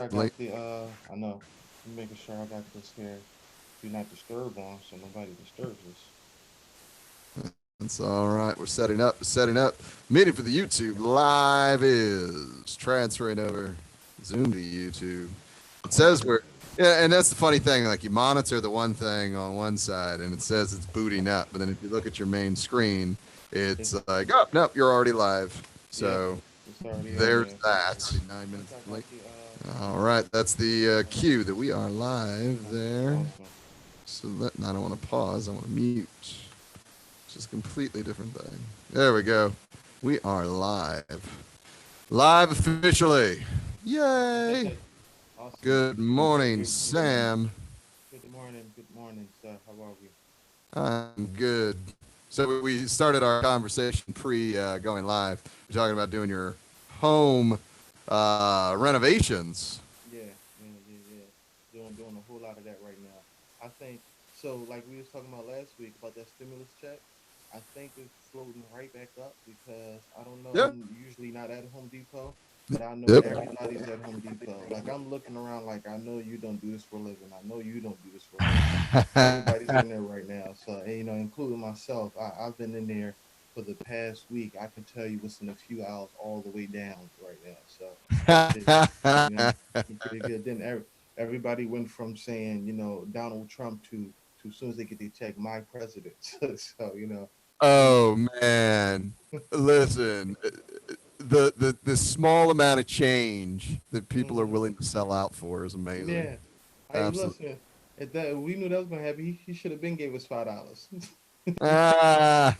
I got the I know. I'm making sure I got this here. Do not disturb on so nobody disturbs us. That's all right. We're setting up. Setting up. Meeting for the YouTube live is transferring over Zoom to YouTube. It says Okay. we're yeah, and that's the funny thing. Like you monitor the one thing on one side, and it says it's booting up, but then if you look at your main screen, it's It's like, oh nope, you're already live. Yep. So It's already on there's there. that. 9 minutes Once I late. got the All right, that's the uh cue that we are live awesome, there. awesome. So that I don't want to pause. I want to mute. It's just a completely different thing. There we go. We are live. Live officially. Yay! Awesome. Good Good to morning, hear you, man. Sam. Good morning, sir. How are we? I'm good. So we started our conversation pre going live. We're talking about doing your home renovations. Yeah. Doing a whole lot of that right now. I think so. Like we was talking about last week about that stimulus check. I think it's floating right back up because I don't know. Yep. I'm usually not at Home Depot, but I know Yep. everybody's at Home Depot. Like I'm looking around, like I know you don't do this for a living. I know you don't do this for a living. Everybody's in there right now. So, and, including myself, I've been in there for the past week. I can tell you what's in a few hours all the way down right now. So, it, you know, looking pretty good. Then everybody went from saying, Donald Trump to as soon as they get their check, my president. So, we, Oh man, listen, the small amount of change that people are mhm. willing to sell out for is amazing. Yeah. Hey, Absolutely. listen, if that we knew that was gonna happen, he should have been gave us $5. Ah,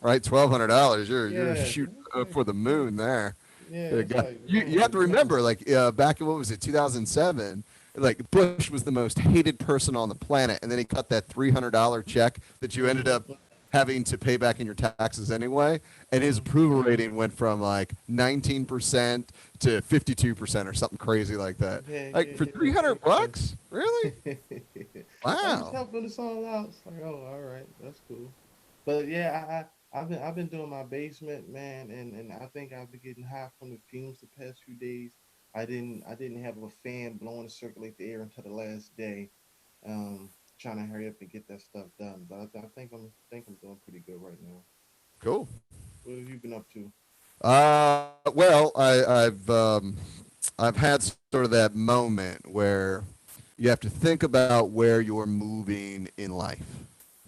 right, $1,200. You're Yeah, shooting it's like, for the moon there. yeah, it's like, You have to remember, like back in what was it, 2007. Like Bush was the most hated person on the planet, and then he cut that $300 check that you ended up mm-hmm, having to pay back in your taxes anyway, and his mm-hmm. approval rating went from like 19% to 52% or something crazy like that. Yeah, Like yeah, for yeah, three yeah. hundred bucks, really? I'm just Wow. helping us all out. It's like, oh, all right, that's cool. But yeah, I've been doing my basement, man, and I think I've been getting hot from the fumes the past few days. I didn't have a fan blowing to circulate the air until the last day. Um, Trying to hurry up and get that stuff done. But I think I'm doing pretty good right now. Cool. What have you been up to? Well, I've had sort of that moment where you have to think about where you're moving in life,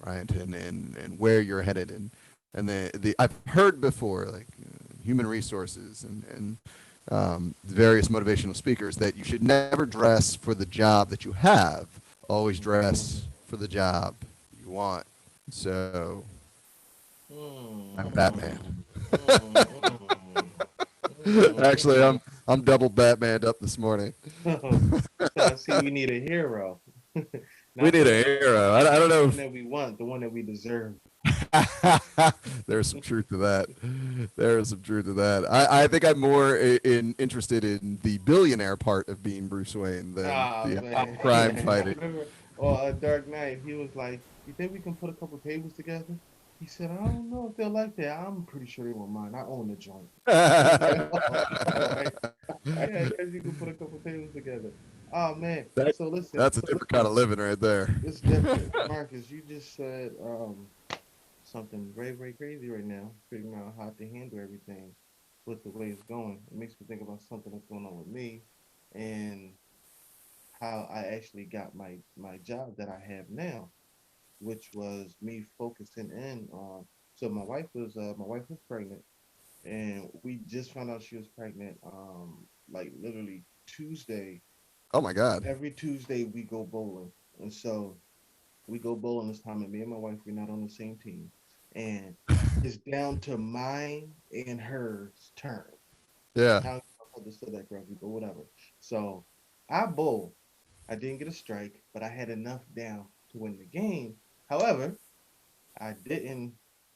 right, and where you're headed, and the I've heard before, like human resources and various motivational speakers, that you should never dress for the job that you have. Always dress for the job you want. So I'm Batman. Mm, mm, Actually, mm. I'm double Batmaned up this morning. So I see we need a hero. We not need the a one hero. I don't not the know one if that we want, the one that we deserve. there's some truth to that. There is some truth to that. I think I'm more interested in the billionaire part of being Bruce Wayne than Ah the man. crime I fighting. remember Dark Knight, he was like, you think we can put a couple tables together? He said, I don't know if they'll like that. I'm pretty sure they won't mind. I own the joint. It's like, oh, all right. Yeah, I guess you can put a couple tables together. Oh man. that, So listen, that's a different kind of living right there. it's different. Marcus, you just said something very, very crazy right now, figuring out how to handle everything with the way it's going. It makes me think about something that's going on with me and how I actually got my job that I have now, which was me focusing in on. So my wife was pregnant, and we just found out she was pregnant. Like literally Tuesday. Oh my God. Every Tuesday we go bowling, and so we go bowling this time, and me and my wife we're not on the same team, and it's down to mine and hers turn. Yeah. I don't know if I understood that correctly, but whatever. So I bowl. I didn't get a strike, but I had enough down to win the game. However, I didn't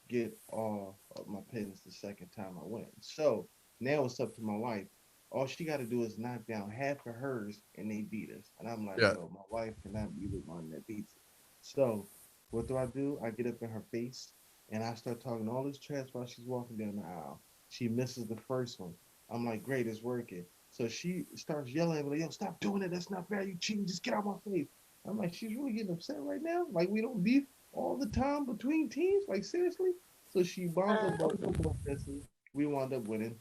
get all of my pins the second time I went. So now it's up to my wife. All she got to do is knock down half of hers, and they beat us. And I'm like, Yeah. yo, my wife cannot be the one that beats it. So what do? I get up in her face, and I start talking all this trash while she's walking down the aisle. She misses the first one. I'm like, great, it's working. So she starts yelling at me, like, yo, stop doing it. That's not fair. You cheating. Just get out my face. I'm like, she's really getting upset right now. Like we don't beef all the time between teams. Like seriously. So she wound up protesting. We wound up winning.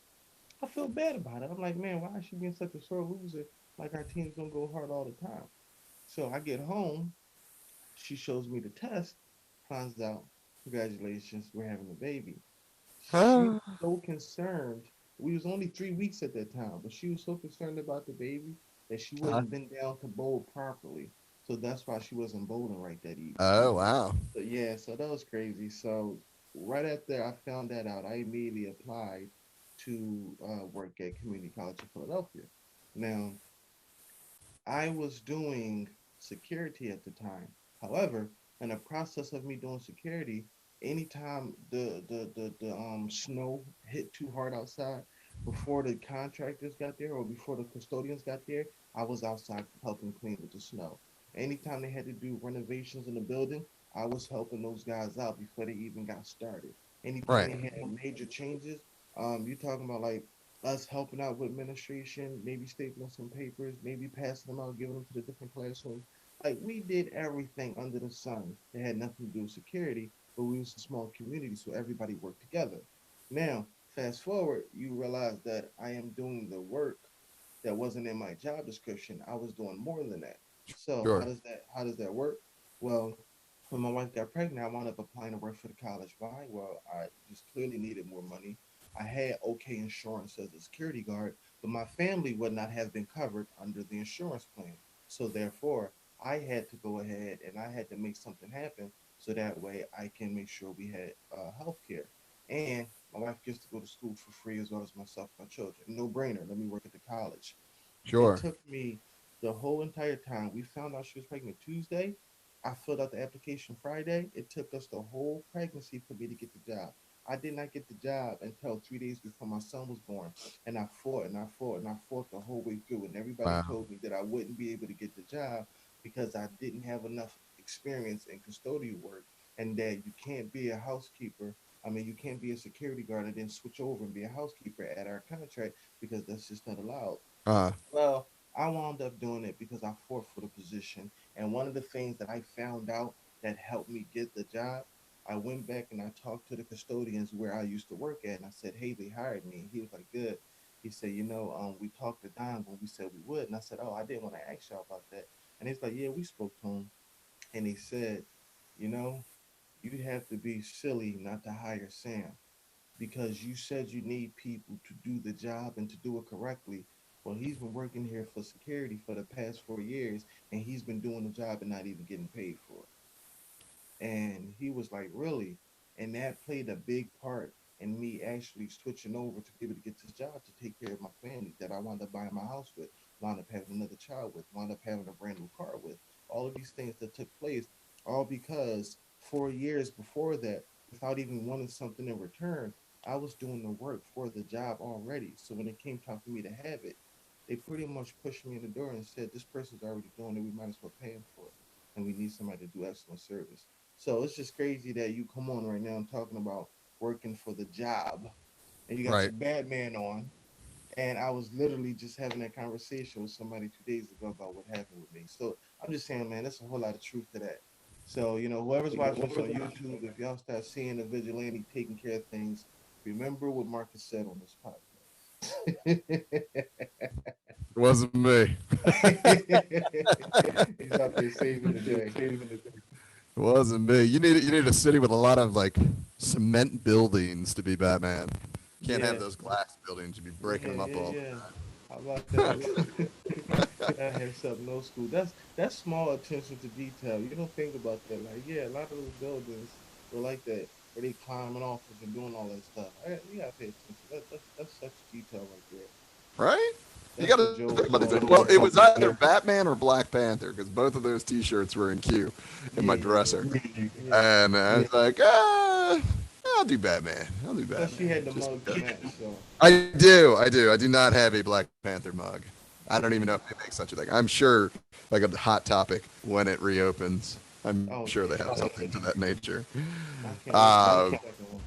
I feel bad about it. I'm like, man, why is she being such a sore loser? Like our teams don't go hard all the time. So I get home. She shows me the test. Finds out, congratulations, we're having a baby. She was so concerned. We was only 3 weeks at that time, but she was so concerned about the baby that she wasn't been down to bowl properly. So that's why she wasn't bowling right that evening. Oh, wow. So yeah, so that was crazy. So right after I found that out, I immediately applied to work at Community College of Philadelphia. Now, I was doing security at the time. However, in the process of me doing security, anytime the snow hit too hard outside, before the contractors got there or before the custodians got there, I was outside helping clean with the snow. Anytime they had to do renovations in the building, I was helping those guys out before they even got started. Anytime Right. they had major changes, you're talking about like us helping out with administration, maybe stapling some papers, maybe passing them out, giving them to the different classrooms. Like we did everything under the sun that had nothing to do with security, but we was a small community, so everybody worked together. Now, fast forward, you realize that I am doing the work that wasn't in my job description. I was doing more than that. So Sure. how does that work? Well, when my wife got pregnant, I wound up applying to work for the college. Why? Well, I just clearly needed more money. I had okay insurance as a security guard, but my family would not have been covered under the insurance plan. So therefore, I had to go ahead and I had to make something happen so that way I can make sure we had health care. And my wife gets to go to school for free as well as myself and my children. No brainer. Let me work at the college. It Sure. took me the whole entire time. We found out she was pregnant Tuesday. I filled out the application Friday. It took us the whole pregnancy for me to get the job. I did not get the job until 3 days before my son was born. And I fought and I fought and I fought the whole way through. And everybody Wow. told me that I wouldn't be able to get the job because I didn't have enough experience in custodial work and that you can't be a housekeeper. I mean, you can't be a security guard and then switch over and be a housekeeper at our contract because that's just not allowed. Uh, Well, I wound up doing it because I fought for the position. And one of the things that I found out that helped me get the job, I went back and I talked to the custodians where I used to work at, and I said, "Hey, they hired me." And he was like, "Good." He said, we talked to Don when we said we would." And I said, "Oh, I didn't want to ask y'all about that." And he's like, "Yeah, we spoke to him." And he said, "You know, you'd have to be silly not to hire Sam because you said you need people to do the job and to do it correctly. Well, he's been working here for security for the past 4 years, and he's been doing the job and not even getting paid for it." And he was like, "Really?" And that played a big part in me actually switching over to be able to get this job to take care of my family that I wound up buying my house with, wound up having another child with, wound up having a brand new car with. All of these things that took place, all because 4 years before that, without even wanting something in return, I was doing the work for the job already. So when it came time for me to have it, they pretty much pushed me in the door and said, "This person's already doing it. We might as well pay him for it. And we need somebody to do excellent service." So it's just crazy that you come on right now and talking about working for the job and you got right. your Batman on. And I was literally just having that conversation with somebody 2 days ago about what happened with me. So I'm just saying, man, there's a whole lot of truth to that. So, whoever's watching this on YouTube, if y'all start seeing the vigilante taking care of things, remember what Marcus said on this podcast. It wasn't me. He's out there saving the day. It wasn't me. You need a city with a lot of like cement buildings to be Batman. You can't have Yeah, those glass buildings. You'd be breaking yeah, them up yeah, all. yeah. How about that? I have something no school. That's small attention to detail. You don't think about that. Like, yeah, a lot of those buildings were like that, where they climbing off of and doing all that stuff. You gotta pay attention. That's such detail right there. Right? You That's got the to think Joel about these things. quality Well, right it was there. either Batman or Black Panther because both of those T-shirts were in queue in my Yeah, dresser, yeah. and I was like, I'll do Batman. I'll do Plus, she Batman. had the Just mug to match. So, I do not have a Black Panther mug. I don't even yeah. know if they make such a thing. I'm sure, like a hot topic when it reopens. I'm Oh sure they yeah. have something to that nature. I can't wait to get Uh, the second one.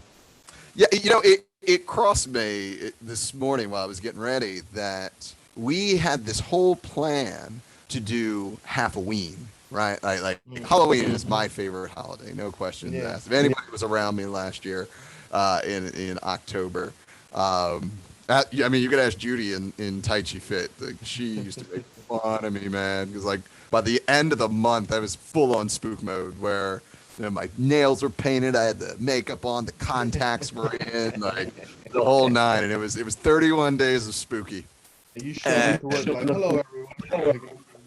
yeah, it crossed me this morning while I was getting ready that we had this whole plan to do Halloween, right? Like Mm. Halloween is my favorite holiday, no questions Yeah. asked. If anybody was around me last year, in October, I mean, you could ask Judy in Tai Chi Fit. Like, she used to make fun of me, man, because like by the end of the month, I was full on spook mode where. My nails were painted. I had the makeup on. The contacts were in, like the whole nine. And it was 31 days of spooky. And you showing And up to work like, hello, everyone.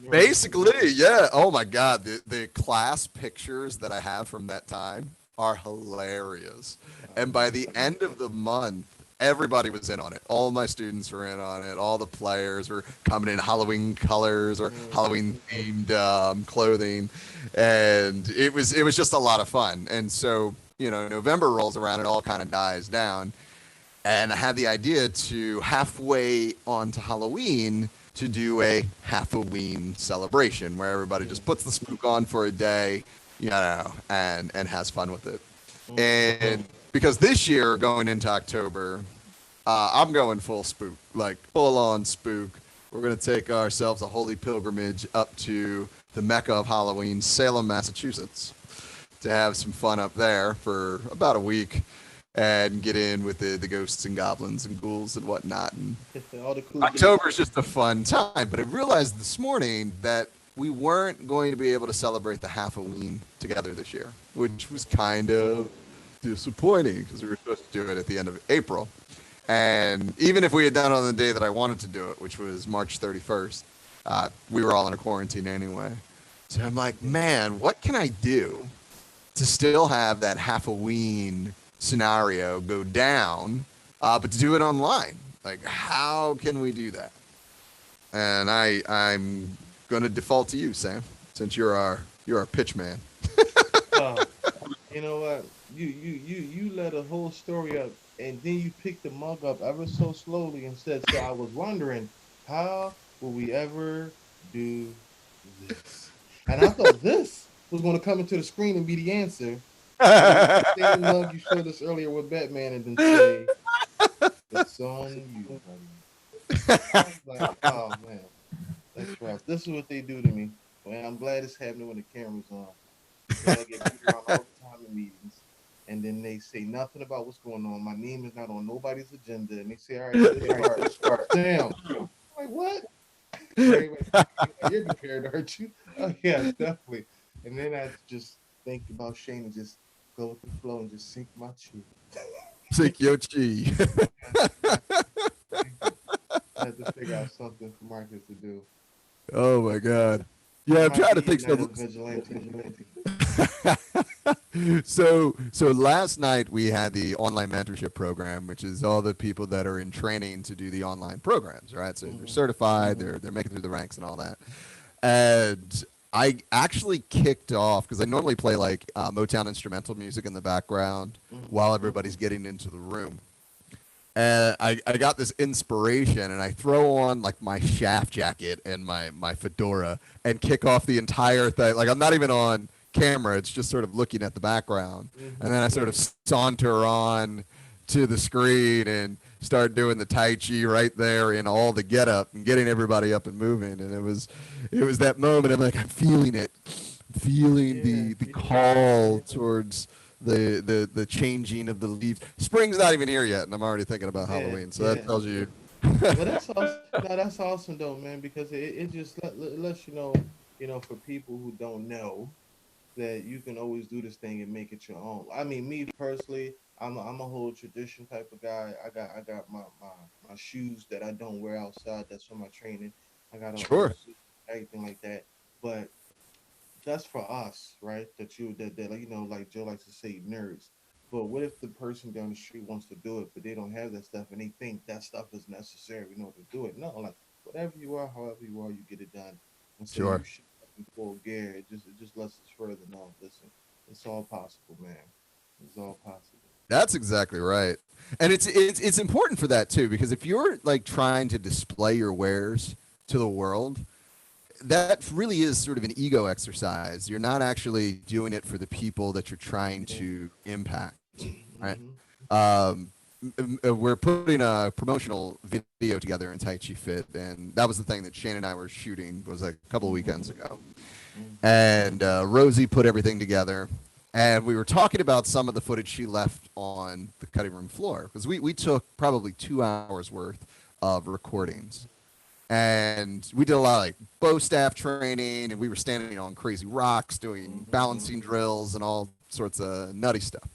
Like, basically, yeah. Oh my God, the class pictures that I have from that time are hilarious. And by the end of the month, everybody was in on it. All my students were in on it. All the players were coming in Halloween colors or Halloween themed clothing, and it was just a lot of fun. And so November rolls around, it all kind of dies down, and I had the idea to halfway onto Halloween to do a Halloween celebration where everybody just puts the spook on for a day, and has fun with it. And because this year going into October, I'm going full spook, like full on spook. We're going to take ourselves a holy pilgrimage up to the Mecca of Halloween, Salem, Massachusetts, to have some fun up there for about a week and get in with the ghosts and goblins and ghouls and whatnot. And all the cool October is just a fun time, but I realized this morning that we weren't going to be able to celebrate the Halloween together this year, which was kind of disappointing because we were supposed to do it at the end of April. And even if we had done it on the day that I wanted to do it, which was March 31st, we were all in a quarantine anyway. So I'm like, man, what can I do to still have that Halloween scenario go down, but to do it online? Like, how can we do that? And I'm going to default to you, Sam, since you're our pitch man. uh, you know what? You let a whole story up, and then you picked the mug up ever so slowly and said, "So I was wondering, how will we ever do this?" And I thought this was going to come into the screen and be the answer. And then the same mug you showed us earlier with Batman, and then say, "It's on you, buddy." I was like, "Oh man, that's rough." This is what they do to me. Well, I'm glad it's happening when the camera's on. Because I get beat around all the time in meetings, and then they say nothing about what's going on. My name is not on nobody's agenda, and they say, "All right, this part, Sam." I'm like, what? Right? You're prepared, aren't you? Oh yeah, definitely. And then I just think about Shane and just go with the flow and just sink my chi. Sink your chi. I had to figure out something for Marcus to do. Oh my God. Yeah, This I'm might trying to be your think night of of vigilante. so last night we had the online mentorship program, which is all the people that are in training to do the online programs, right? So they're certified, they're making through the ranks and all that. And I actually kicked off because I normally play like Motown instrumental music in the background while everybody's getting into the room. And I got this inspiration, and I throw on like my shaft jacket and my fedora and kick off the entire thing. Like, I'm not even on camera; it's just sort of looking at the background, and then I sort of saunter on to the screen and start doing the tai chi right there in all the get up and getting everybody up and moving. And it was that moment. I'm like, I'm feeling it, feeling the call towards the changing of the leaves. Spring's not even here yet, and I'm already thinking about Yeah, Halloween. So that yeah. tells you. But that's awesome. No, that's awesome though, man, because it just lets you know, for people who don't know that you can always do this thing and make it your own. I mean, me personally, I'm a whole tradition type of guy. I got my shoes that I don't wear outside. That's for my training. I got a whole Sure. suit, everything like that. But that's for us, right? That like like Joe likes to say nerds. But what if the person down the street wants to do it, but they don't have that stuff and they think that stuff is necessary in order to do it? No, like whatever you are, however you are, you get it done. And so you Sure. should up in full gear. It just lets us further know. Listen, it's all possible, man. It's all possible. That's exactly right. And it's important for that too, because if you're like trying to display your wares to the world, that really is sort of an ego exercise. You're not actually doing it for the people that you're trying Yeah. to impact, right? Mm-hmm. Um, we're putting a promotional video together in Tai Chi Fit, and that was the thing that Shane and I were shooting was like a couple of Mm-hmm. weekends ago. Mm-hmm. And Rosie put everything together, and we were talking about some of the footage she left on the cutting room floor because we took probably 2 hours worth of recordings, and we did a lot of like bow staff training, and we were standing on crazy rocks doing Mm-hmm. balancing drills and all sorts of nutty stuff.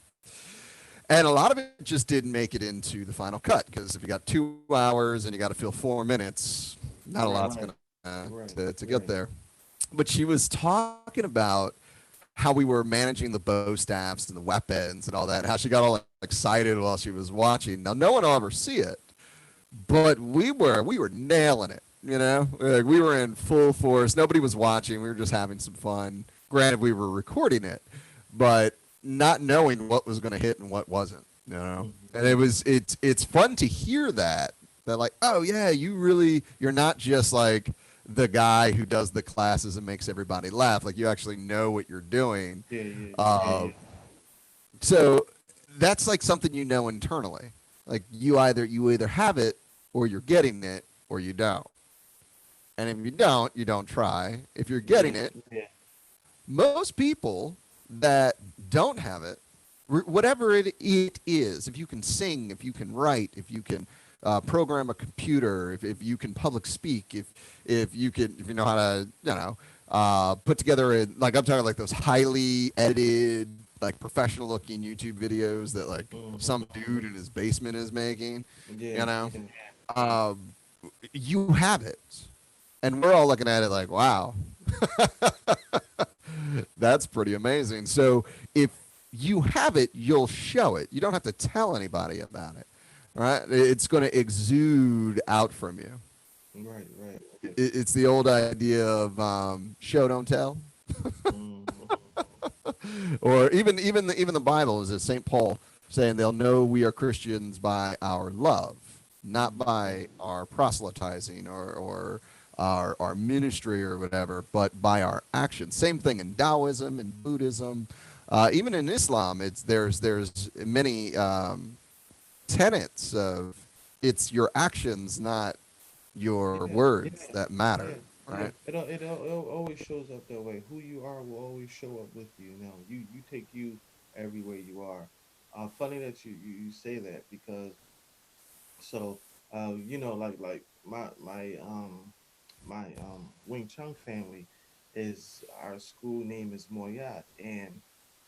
And a lot of it just didn't make it into the final cut because if you got 2 hours and you got to fill 4 minutes, not a Right. lot's gonna Right. to get Right. there. But she was talking about how we were managing the bow staffs and the weapons and all that, and how she got all excited while she was watching. Now, no one will ever see it, but we were nailing it. You know, like we were in full force. Nobody was watching. We were just having some fun. Granted, we were recording it, but not knowing what was going to hit and what wasn't. You know, and Mm-hmm. it's fun to hear that like, oh yeah, you're not just like the guy who does the classes and makes everybody laugh. Like you actually know what you're doing. Yeah. Yeah. Yeah. So that's like something you know internally. Like you either have it or you're getting it or you don't. And if you don't try. If you're Yeah. getting it, Yeah. most people that don't have it, whatever it is, if you can sing, if you can write, if you can program a computer, if you can public speak, if you know how to put together like I'm talking like those highly edited like professional looking YouTube videos that like Mm-hmm. some dude in his basement is making, Yeah. you know, Yeah. um, you have it, and we're all looking at it like, wow, that's pretty amazing. So if you have it, you'll show it. You don't have to tell anybody about it, right? It's going to exude out from you. Right. Right. It's the old idea of show don't tell, Mm-hmm. or even the Bible is Saint Paul saying they'll know we are Christians by our love, not by our proselytizing or our ministry or whatever, but by our actions. Same thing in Taoism and Buddhism, even in Islam. There's many tenets of it's your actions, not your Yeah. words Yeah. that matter, Yeah. right? It always shows up that way. Who you are will always show up with you. You know, you take you everywhere you are. Funny that you say that because so like my Wing Chun family is our school name is Moyat and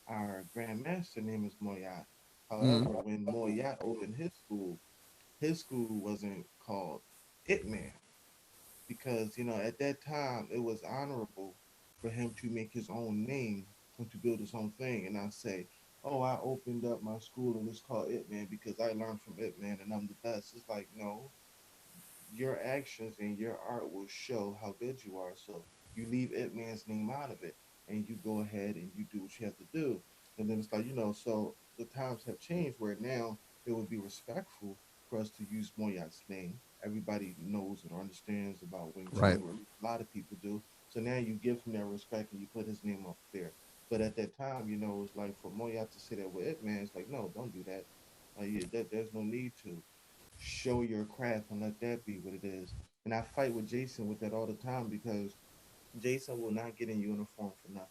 our grandmaster name is Moyat. Mm. However, when Moyat opened his school wasn't called It Man because at that time it was honorable for him to make his own name and to build his own thing and not say, "Oh, I opened up my school and it's called It Man because I learned from It Man and I'm the best." It's like no, your actions and your art will show how good you are. So you leave It Man's name out of it and you go ahead and you do what you have to do. And then it's like, so the times have changed where now it would be respectful for us to use Moyat's name. Everybody knows and understands about Wing Right. Chun, or a lot of people do. So now you give him that respect and you put his name up there. But at that time, it's like for Moyat to say that with It Man, it's like, no, don't do that. There's no need to show your craft and let that be what it is. And I fight with Jason with that all the time because Jason will not get in uniform for nothing.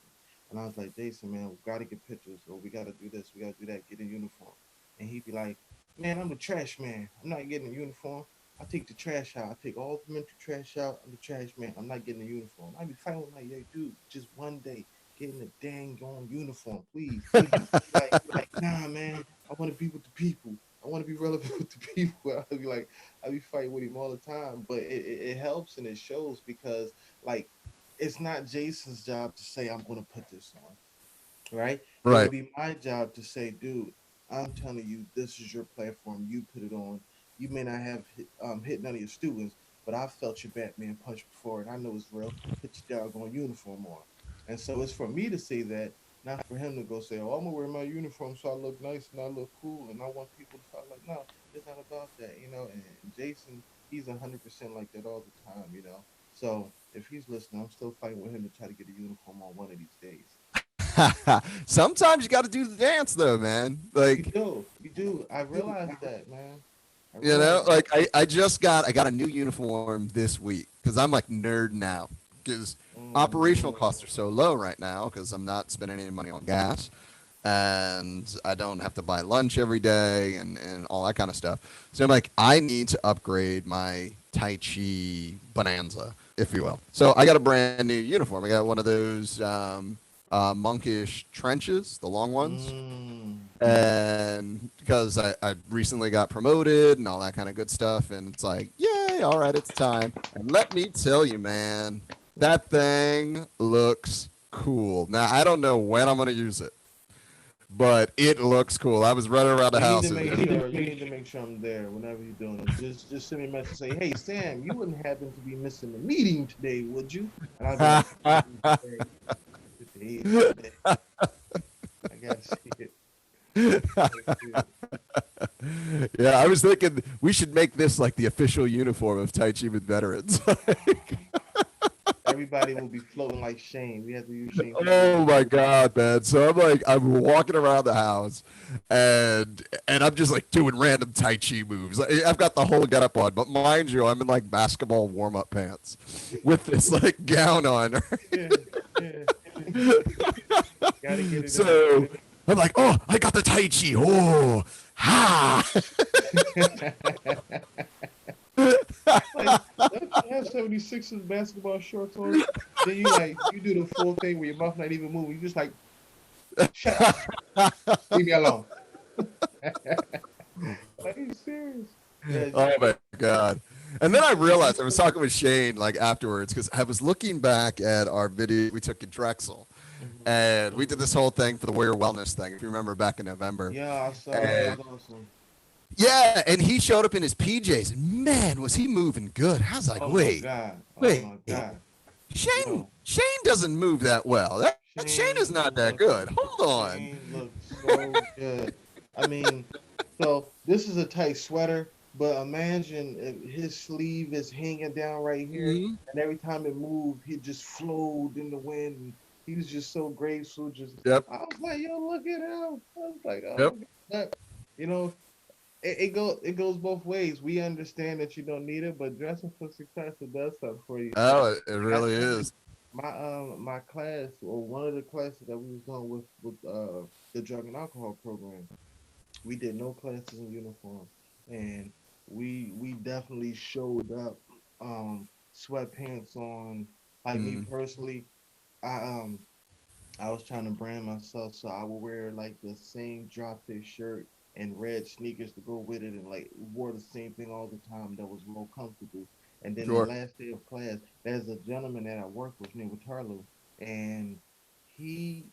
And I was like, Jason, man, we got to get pictures or we got to do this, we got to do that, get in uniform. And he'd be like, man, I'm the trash man. I'm not getting a uniform. I take the trash out. I take all the mental trash out. I'm the trash man. I'm not getting a uniform. I'd be fighting with like, yeah, dude, just one day, get in a dang on uniform, please. Like, nah, man, I want to be with the people. I want to be relevant with the people. I'd be fighting with him all the time, but it helps and it shows because like it's not Jason's job to say I'm going to put this on, right? It would Right. be my job to say, dude, I'm telling you, this is your platform. You put it on. You may not have hit none of your students, but I felt your Batman punch before, and I know it's real. Put your doggone uniform on. And so it's for me to say that, not for him to go say, "Oh, I'm gonna wear my uniform so I look nice and I look cool, and I want people to feel like." No, it's not about that. And Jason, he's 100% like that all the time. So if he's listening, I'm still fighting with him to try to get a uniform on one of these days. Sometimes you got to do the dance though, man. You Like, do, you do. I realized that, man. I you know, realized that. like I got a new uniform this week because I'm like nerding out because operational Mm-hmm. costs are so low right now because I'm not spending any money on gas and I don't have to buy lunch every day and all that kind of stuff. So I'm like, I need to upgrade my Tai Chi Bonanza, if you will. So I got a brand new uniform. I got one of those monkish trenches, the long ones. Mm. And because I recently got promoted and all that kind of good stuff, and it's like, yay, all right, it's time. And let me tell you, man, that thing looks cool. Now I don't know when I'm gonna use it, but it looks cool. I was running around the You need house. to make sure. You need to make sure I'm there whenever you're doing it. Just send me a message. Say, hey Sam, you wouldn't happen to be missing the meeting today, would you? And I'll be like, today, today is the day. I gotta see it. I gotta see it. Yeah, I was thinking we should make this like the official uniform of Tai Chi with veterans. Everybody will be floating like Shane. We have to use Shane Oh Carruthers. my god, man! So I'm like, I'm walking around the house, and I'm just like doing random Tai Chi moves. I've got the whole getup on, but mind you, I'm in like basketball warm up pants with this like gown on. Yeah, yeah. Gotta get it in. So I'm like, oh, I got the Tai Chi. Oh, ha! Like, don't you have 76ers basketball shorts on? Then you like you do the full thing where your mouth not even moving. You just like shut up, leave me alone. Like, are you serious? Yeah, Oh my god! And then I realized I was talking with Shane like afterwards because I was looking back at our video we took in Drexel, mhm. and we did this whole thing for the Warrior Wellness thing. If you remember back in November, Yeah, I saw that. and That was awesome. yeah, and he showed up in his PJs, and man, was he moving good! I was like, Oh my wait, god. Oh wait, my god. Shane, Yo, Shane doesn't move that well. That Shane is Shane not that looks good. Hold on. Shane looks so good. I mean, so this is a tight sweater, but imagine if his sleeve is hanging down right here, Mhm. and every time it moved, he just flowed in the wind. And he was just so graceful. Just Yep. I was like, yo, look at him. I was like, oh Yep. my god. But, you know, it goes both ways. We understand that you don't need it, but dressing for success it does something for you. Oh, it I really tell you, is. my class or one of the classes that we was doing with the drug and alcohol program, we did no classes in uniform, and we definitely showed up sweatpants on. Like me Mm. personally, I um I was trying to brand myself, so I would wear like the same drop fit shirt and red sneakers to go with it, and like wore the same thing all the time that was real comfortable. And then the Sure. last day of class, there's a gentleman that I work with named Tarlo, and he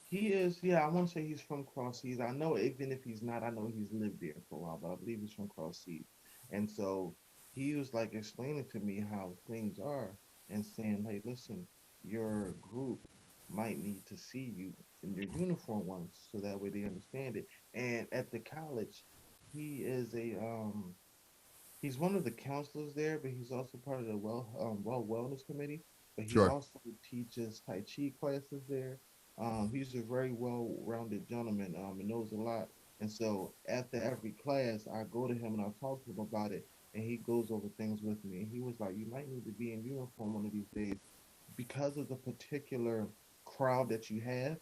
he is, yeah, I want to say he's from Cross Seas. I know even if he's not, I know he's lived there for a while, but I believe he's from Cross Seas. And so he was like explaining to me how things are and saying, hey, listen, your group might need to see you in your uniform once so that way they understand it. And at the college, he is he's one of the counselors there, but he's also part of the wellness committee. But he Sure. also teaches Tai Chi classes there. He's a very well-rounded gentleman and knows a lot. And so after every class, I go to him and I talk to him about it, and he goes over things with me. And he was like, "You might need to be in uniform one of these days because of the particular crowd that you have.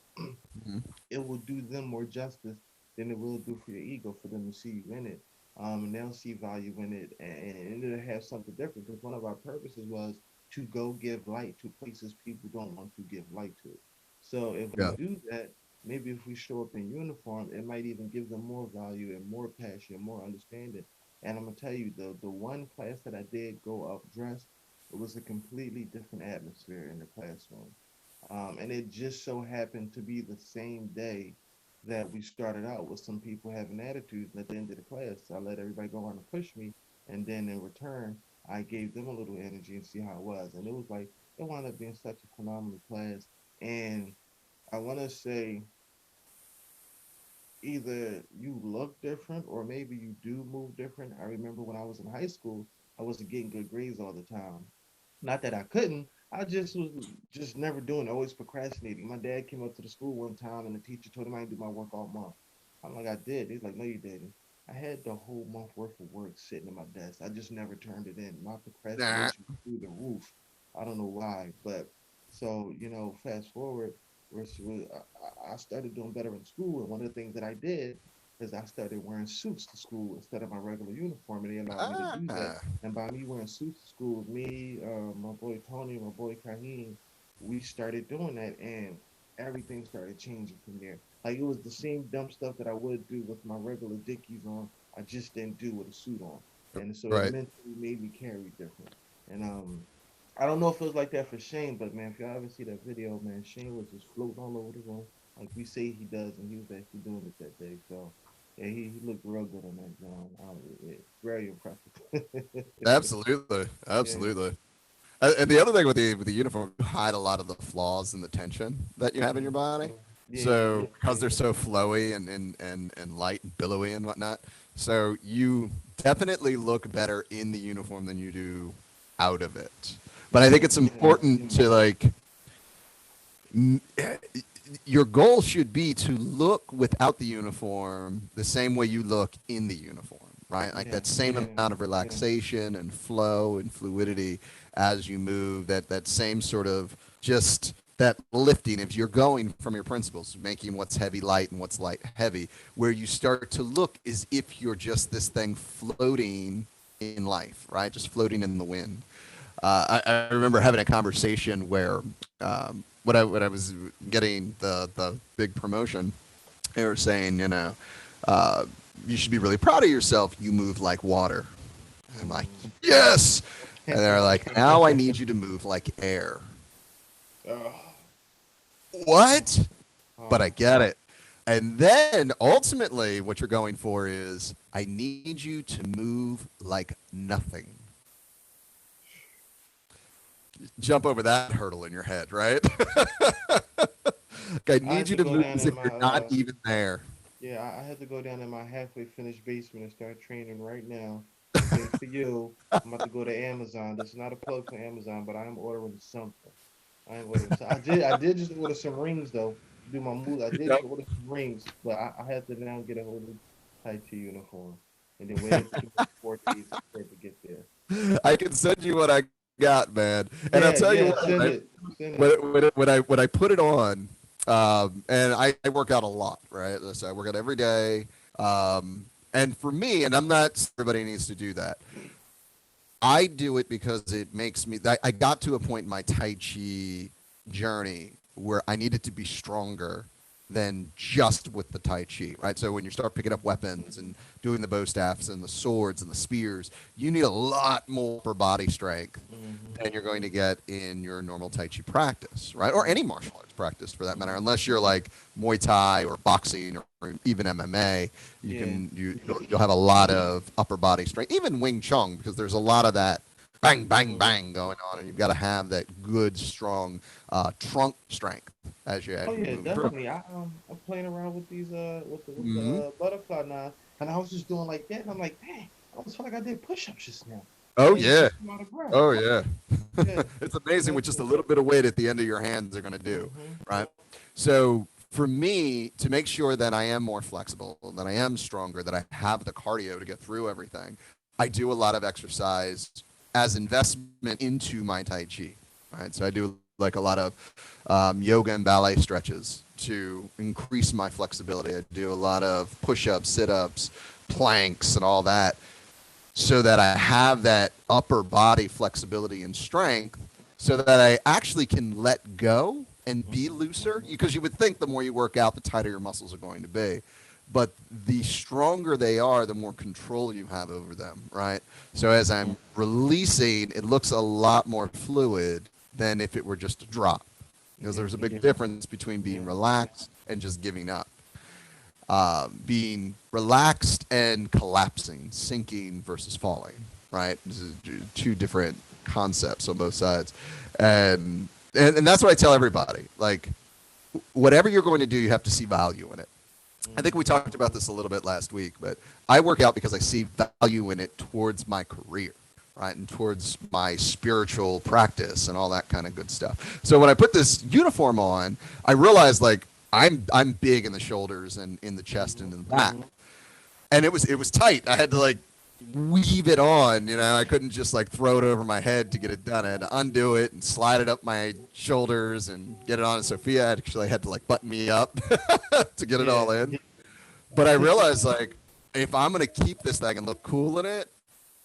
Mhm. It will do them more justice than it will do for your ego for them to see you in it. And they'll see value in it, and it'll have something different because one of our purposes was to go give light to places people don't want to give light to. So if we Yeah. do that, maybe if we show up in uniform, it might even give them more value and more passion, and more understanding. And I'm gonna tell you, the one class that I did go up dressed, it was a completely different atmosphere in the classroom. And it just so happened to be the same day that we started out with some people having attitudes. And at the end of the class, I let everybody go around and push me. And then in return, I gave them a little energy and see how it was. And it was like, it wound up being such a phenomenal class. And I want to say either you look different or maybe you do move different. I remember when I was in high school, I wasn't getting good grades all the time. Not that I couldn't, I just was just never doing it, always procrastinating. My dad came up to the school one time and the teacher told him I didn't do my work all month. I'm like, I did. He's like, no, you didn't. I had the whole month worth of work sitting in my desk. I just never turned it in. My Nah. procrastination was through the roof. I don't know why, but so fast forward, I started doing better in school, and one of the things that I did is I started wearing suits to school instead of my regular uniform, and they allowed me to do that. Ah, And by me wearing suits to school, me, my boy Tony, my boy Kaheen, we started doing that, and everything started changing from there. Like it was the same dumb stuff that I would do with my regular Dickies on. I just didn't do with a suit on, and so it right. mentally made me carry different. And I don't know if it was like that for Shane, but man, if y'all ever see that video, man, Shane was just floating all over the room like we say he does, and he was actually doing it that day. So yeah, he looked real good on that John. Very impressive. Absolutely. Yeah, Absolutely. And the other thing with the uniform, you hide a lot of the flaws and the tension that you have in your body. yeah, yeah, So yeah, because they're yeah. so flowy and light and billowy and whatnot, so you definitely look better in the uniform than you do out of it. But I think it's Yeah, important to like m- your goal should be to look without the uniform the same way you look in the uniform, right? Like yeah, that same yeah, amount of yeah. relaxation and flow and fluidity as you move, that same sort of just that lifting if you're going from your principles, making what's heavy light and what's light heavy, where you start to look as if you're just this thing floating in life, right? Just floating in the wind. I remember having a conversation where when I was getting the big promotion, they were saying, uh, you should be really proud of yourself. You move like water. I'm like, Mm. yes. And they're like, now I need you to move like air. Oh, What? But I oh, get it. And then ultimately, what you're going for is, I need you to move like nothing. Jump over that hurdle in your head, right? I I need had you to to go move down as in if my you're not even there. yeah, I had to go down in my halfway finished basement and start training right now. And thanks to you, I'm about to go to Amazon. This is not a plug for Amazon, but I am ordering something. I am ordering. So I did just order some rings though to do my move. I did Yep. just order some rings, but I had to now get a whole new Tai Chi uniform and then wait 4 days for it to get there. I can send you what I got, man. And I'll Yeah, tell you yeah, what, send right? it, send it. When I put it on, and I work out a lot, right? So I work out every day. And for me, and I'm not everybody needs to do that. I do it because it makes me. I got to a point in my Tai Chi journey where I needed to be stronger than just with the Tai Chi, right? So when you start picking up weapons and doing the bow staffs and the swords and the spears, you need a lot more upper body strength Mm-hmm. than you're going to get in your normal Tai Chi practice, right? Or any martial arts practice for that matter, Mm-hmm. unless you're like Muay Thai or boxing or even MMA. Yeah, You'll have a lot of upper body strength, even Wing Chun, because there's a lot of that bang bang mm-hmm. bang going on, and you've got to have that good strong trunk strength Oh as you yeah, move through. definitely. I'm playing around with these with the Hmm. butterfly knives, and I was just doing like that, and I'm like, dang, I almost felt like I did push-ups just now. I Oh didn't yeah, just come out of breath. oh yeah. Yeah, It's amazing what just a definitely. little bit of weight at the end of your hands are going to do, Mm-hmm. right? So for me, to make sure that I am more flexible, that I am stronger, that I have the cardio to get through everything, I do a lot of exercise as investment into my Tai Chi. Right, so I do like a lot of yoga and ballet stretches to increase my flexibility. I do a lot of push-ups, sit-ups, planks, and all that so that I have that upper body flexibility and strength so that I actually can let go and be Mm-hmm. looser. Mm-hmm. Because you would think the more you work out, the tighter your muscles are going to be. But the stronger they are, the more control you have over them, right? So as Mm-hmm. I'm releasing, it looks a lot more fluid than if it were just a drop. Because Yeah, there's a big yeah, difference between being yeah. relaxed and just giving up, being relaxed and collapsing, sinking versus falling, right? This is two different concepts on both sides. And that's what I tell everybody. Like, whatever you're going to do, you have to see value in it. I think we Mm-hmm. talked about this a little bit last week, but I work out because I see value in it towards my career. right, and towards my spiritual practice and all that kind of good stuff. So when I put this uniform on, I realized like I'm big in the shoulders and in the chest and in the back, Mm-hmm. and it was tight. I had to like weave it on, I couldn't just like throw it over my head to get it done. I had to undo it and slide it up my shoulders and get it on. And Sophia actually had to like button me up to get it Yeah. all in. But I realized like if I'm gonna keep this thing and look cool in it,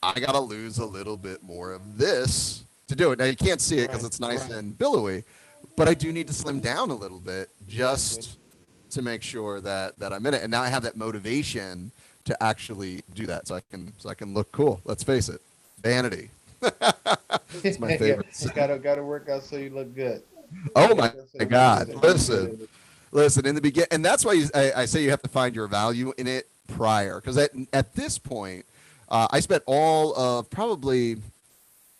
I gotta lose a little bit more of this to do it. Now you can't see it because Right. it's nice Right. and billowy, but I do need to slim down a little bit Exactly. just to make sure that I'm in it. And now I have that motivation to actually do that, so I can look cool. Let's face it, vanity. It's my Yeah. favorite sin. Gotta work out so you look good. Oh Gotta work my out so you look God! good and look good Listen, in it. listen. In the begin, and that's why I say you have to find your value in it prior, because at this point, I spent all of probably.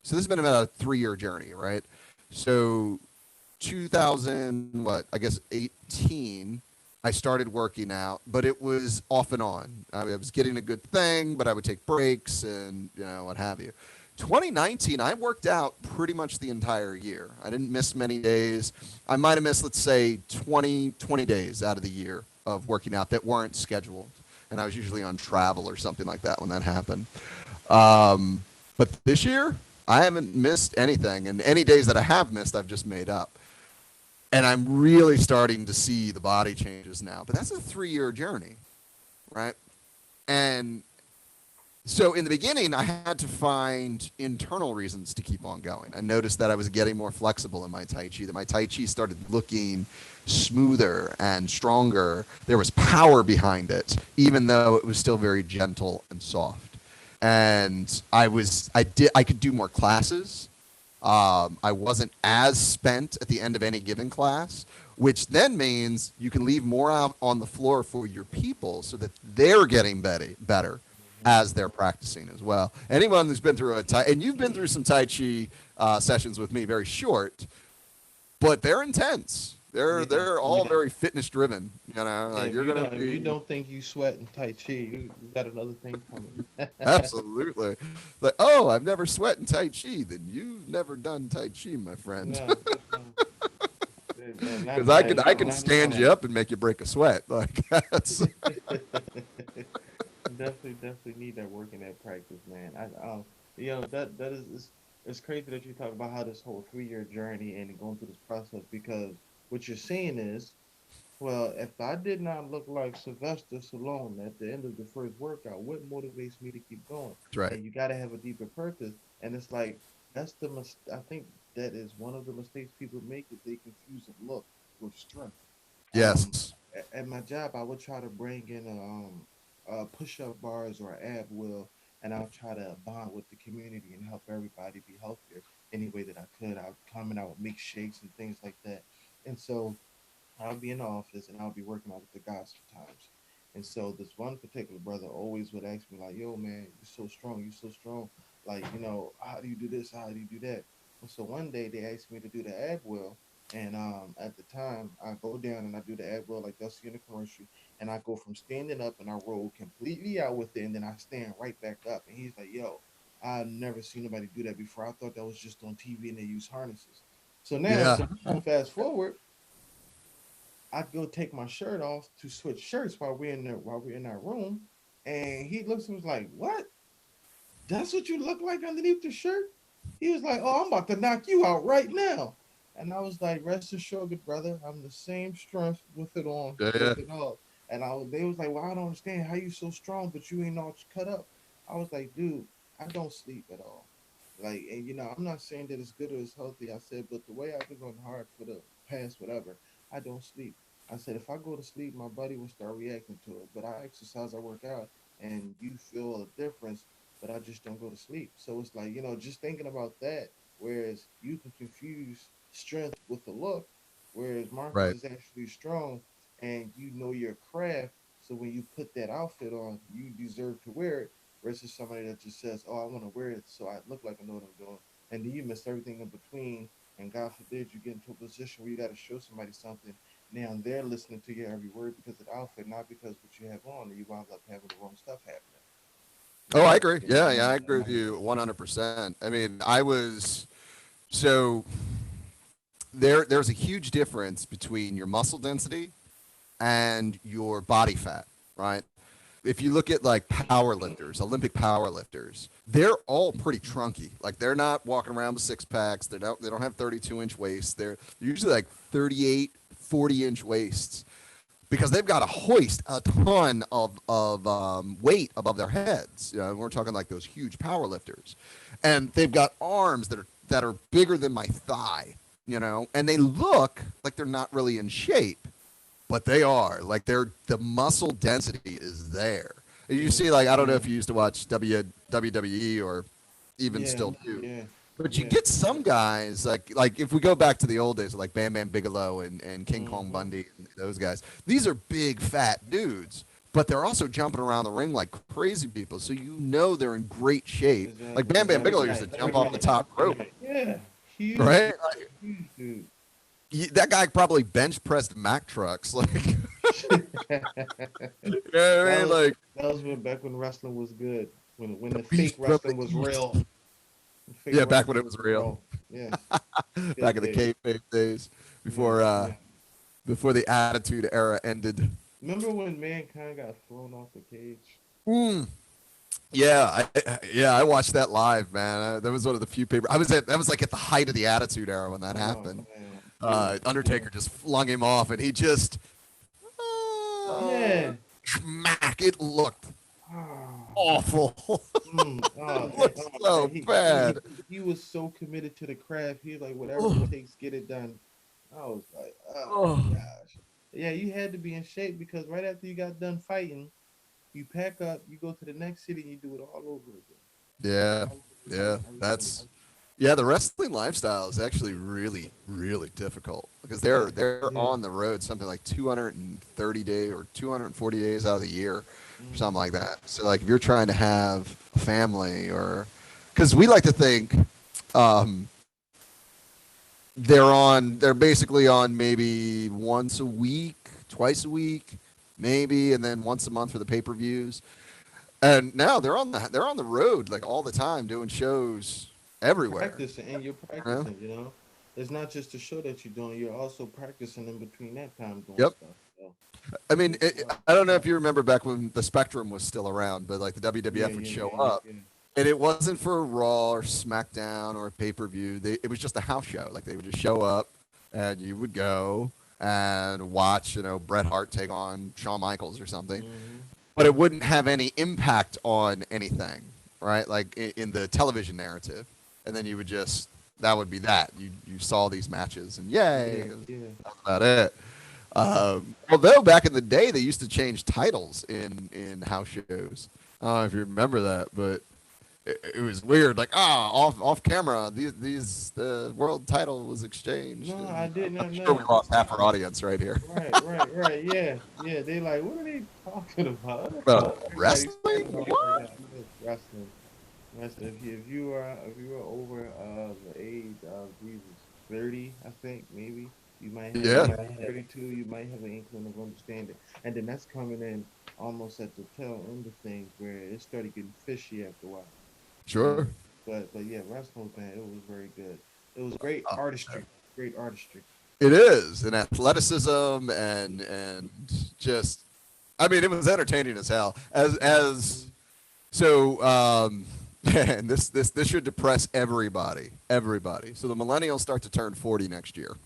So this has been about a 3-year journey, right? So 2000, what, I guess 18, I started working out, but it was off and on. I was getting a good thing, but I would take breaks and what have you. 2019, I worked out pretty much the entire year. I didn't miss many days. I might have missed, let's say, 20 days out of the year of working out that weren't scheduled. And I was usually on travel or something like that when that happened. But this year, I haven't missed anything. And any days that I have missed, I've just made up. And I'm really starting to see the body changes now. But that's a 3-year journey, right? And so in the beginning, I had to find internal reasons to keep on going. I noticed that I was getting more flexible in my Tai Chi, that my Tai Chi started looking smoother and stronger. There was power behind it, even though it was still very gentle and soft. And I could do more classes. I wasn't as spent at the end of any given class, which then means you can leave more out on the floor for your people so that they're getting better Mhm. as they're practicing as well. Anyone who's been through and you've been through some Tai Chi sessions with me, very short, but they're intense. They're Yeah. they're all Yeah. very fitness driven. Like If you're you gonna don't if you be don't think you sweat in Tai Chi, you got another thing coming. absolutely like, oh, I've never sweat in Tai Chi. Then you've never done Tai Chi, my friend. No, no, Because I can not at stand you all. up and make you break a sweat. Like that's Definitely need that work in that practice, man. That is it's crazy that you talk about how this whole 3-year journey and going through this process because what you're saying is, well, if I did not look like Sylvester Stallone at the end of the first workout, what motivates me to keep going? right. And you got to have a deeper purpose. And it's like I think that is one of the mistakes people make is they confuse a look with strength. Um, Yes. at my job, I would try to bring in push-up bars or ab wheel, and I'll try to bond with the community and help everybody be healthier any way that I could. I would come and I would make shakes and things like that. And so I'll be in the office and I'll be working out with the guys sometimes. And so this one particular brother always would ask me like, "Yo, man, you're so strong. You're so strong. Like, how do you do this? How do you do that?" And so one day they asked me to do the ab wheel, and at the time I go down and I do the ab wheel like they'll see in the commercial, and I go from standing up and I roll completely out with it, and then I stand right back up. And he's like, "Yo, I've never seen nobody do that before. I thought that was just on TV and they use harnesses." So now, Yeah. fast forward, I'd go take my shirt off to switch shirts while we're in our room, and he looks and was like, "What? That's what you look like underneath the shirt?" He was like, "Oh, I'm about to knock you out right now." And I was like, "Rest assured, good brother, I'm the same strength with it on, Yeah. with it off." And they was like, "Well, I don't understand how you so strong, but you ain't all cut up." I was like, "Dude, I don't sleep at all. Like, and I'm not saying that it's good or it's healthy." I said, "But the way I've been going hard for the past whatever, I don't sleep." I said, "If I go to sleep, my body will start reacting to it. But I exercise, I work out, and you feel a difference, but I just don't go to sleep." So it's like, just thinking about that, whereas you can confuse strength with the look, whereas Marcus Right. is actually strong and you know your craft. So when you put that outfit on, you deserve to wear it versus somebody that just says, "Oh, I want to wear it so I look like I know what I'm doing." And then you miss everything in between. And God forbid you get into a position where you got to show somebody something. Now they're listening to your every word because of the outfit, not because what you have on, and you wind up having the wrong stuff happening. Oh, I agree. You Yeah, know, yeah, I agree with you 100%. I mean, I was so there's a huge difference between your muscle density and your body fat, right? If you look at like power lifters, Olympic power lifters, they're all pretty trunky. Like they're not walking around with six packs. They don't have 32-inch waists. They're usually like 38, 40-inch waists because they've got to hoist a ton of weight above their heads. You know, we're talking like those huge power lifters, and they've got arms that are bigger than my thigh. You know, and they look like they're not really in shape, but they are. Like the muscle density is there. You yeah, see, like I don't know yeah, if you used to watch WWE or even yeah, still do, yeah, but you yeah. get some guys like if we go back to the old days, like Bam Bam Bigelow and King Kong Mm-hmm. Bundy, and those guys. These are big fat dudes, but they're also jumping around the ring like crazy people. So you know they're in great shape. Like Exactly. Bam Bam Every Bigelow used to night, jump every off the night. top rope, Yeah, huge, right? dude, huge, dude. That guy probably bench pressed Mack trucks, like. You know what I That mean? was Like that was when wrestling was good. When the the fake beast from the wrestling was east. real. The fake Yeah, back when it wrestling was was real. real. Yes, Back good in the days. kayfabe days, Yeah, before yeah. before the Attitude Era ended. Remember when Mankind got thrown off the cage? Mm. Yeah, I watched that live, man. That was one of the few paper. That was like at the height of the Attitude Era when that Oh happened. man, dude. Undertaker just flung him off, and he just Yeah. smack. It looked Ah. awful. Oh, It looked so bad. he was so committed to the craft. He was like, whatever it takes, get it done. I was like, oh Oh. gosh. Yeah, you had to be in shape because right after you got done fighting, you pack up, you go to the next city, and you do it all over again. Yeah, All over again, yeah. everything. That's Yeah, the wrestling lifestyle is actually really, really difficult because Yeah, they're yeah. on the road something like 230 days or 240 days out of the year, or something Mm-hmm. like that. So like if you're trying to have a family or because we like to think um, they're basically on maybe once a week, twice a week, maybe, and then once a month for the pay-per-views. And now they're on the road like all the time doing shows everywhere. Practicing, and you're You know? practicing, you know? It's not just a show that you're doing, you're also practicing in between that time doing Yep. stuff. So, I mean, uh, I don't know if you remember back when the Spectrum was still around, but like the yeah, WWF would yeah, show yeah, up, yeah. and it wasn't for Raw or SmackDown or pay per view. It was just a house show. Like they would just show up, and you would go and watch, Bret Hart take on Shawn Michaels or something, Mm-hmm. but it wouldn't have any impact on anything, right? Like in the television narrative, and then you would just that would be that you saw these matches, and Yeah, yay, yeah. that's about it. Although back in the day they used to change titles in house shows. I don't know if you remember that, but it was weird. Like off camera, the world title was exchanged, No, and I did I'm not sure we know. lost half our audience right here. Right, right, right. Yeah, yeah. They like, what are they talking about? Everybody's Wrestling? going off right What? now. Yes, wrestling. Wrestling. If you are over the age of Jesus 30, I think maybe you might have Yeah, 32. You might have an inkling of understanding, and then that's coming in almost at the tail end of things where it started getting fishy after a while. You know, sure. but yeah, wrestling man, it was very good. It was great artistry. Great artistry. It is an athleticism and just I mean it was entertaining as hell. As so and this should depress everybody. Everybody. So the millennials start to turn 40 next year.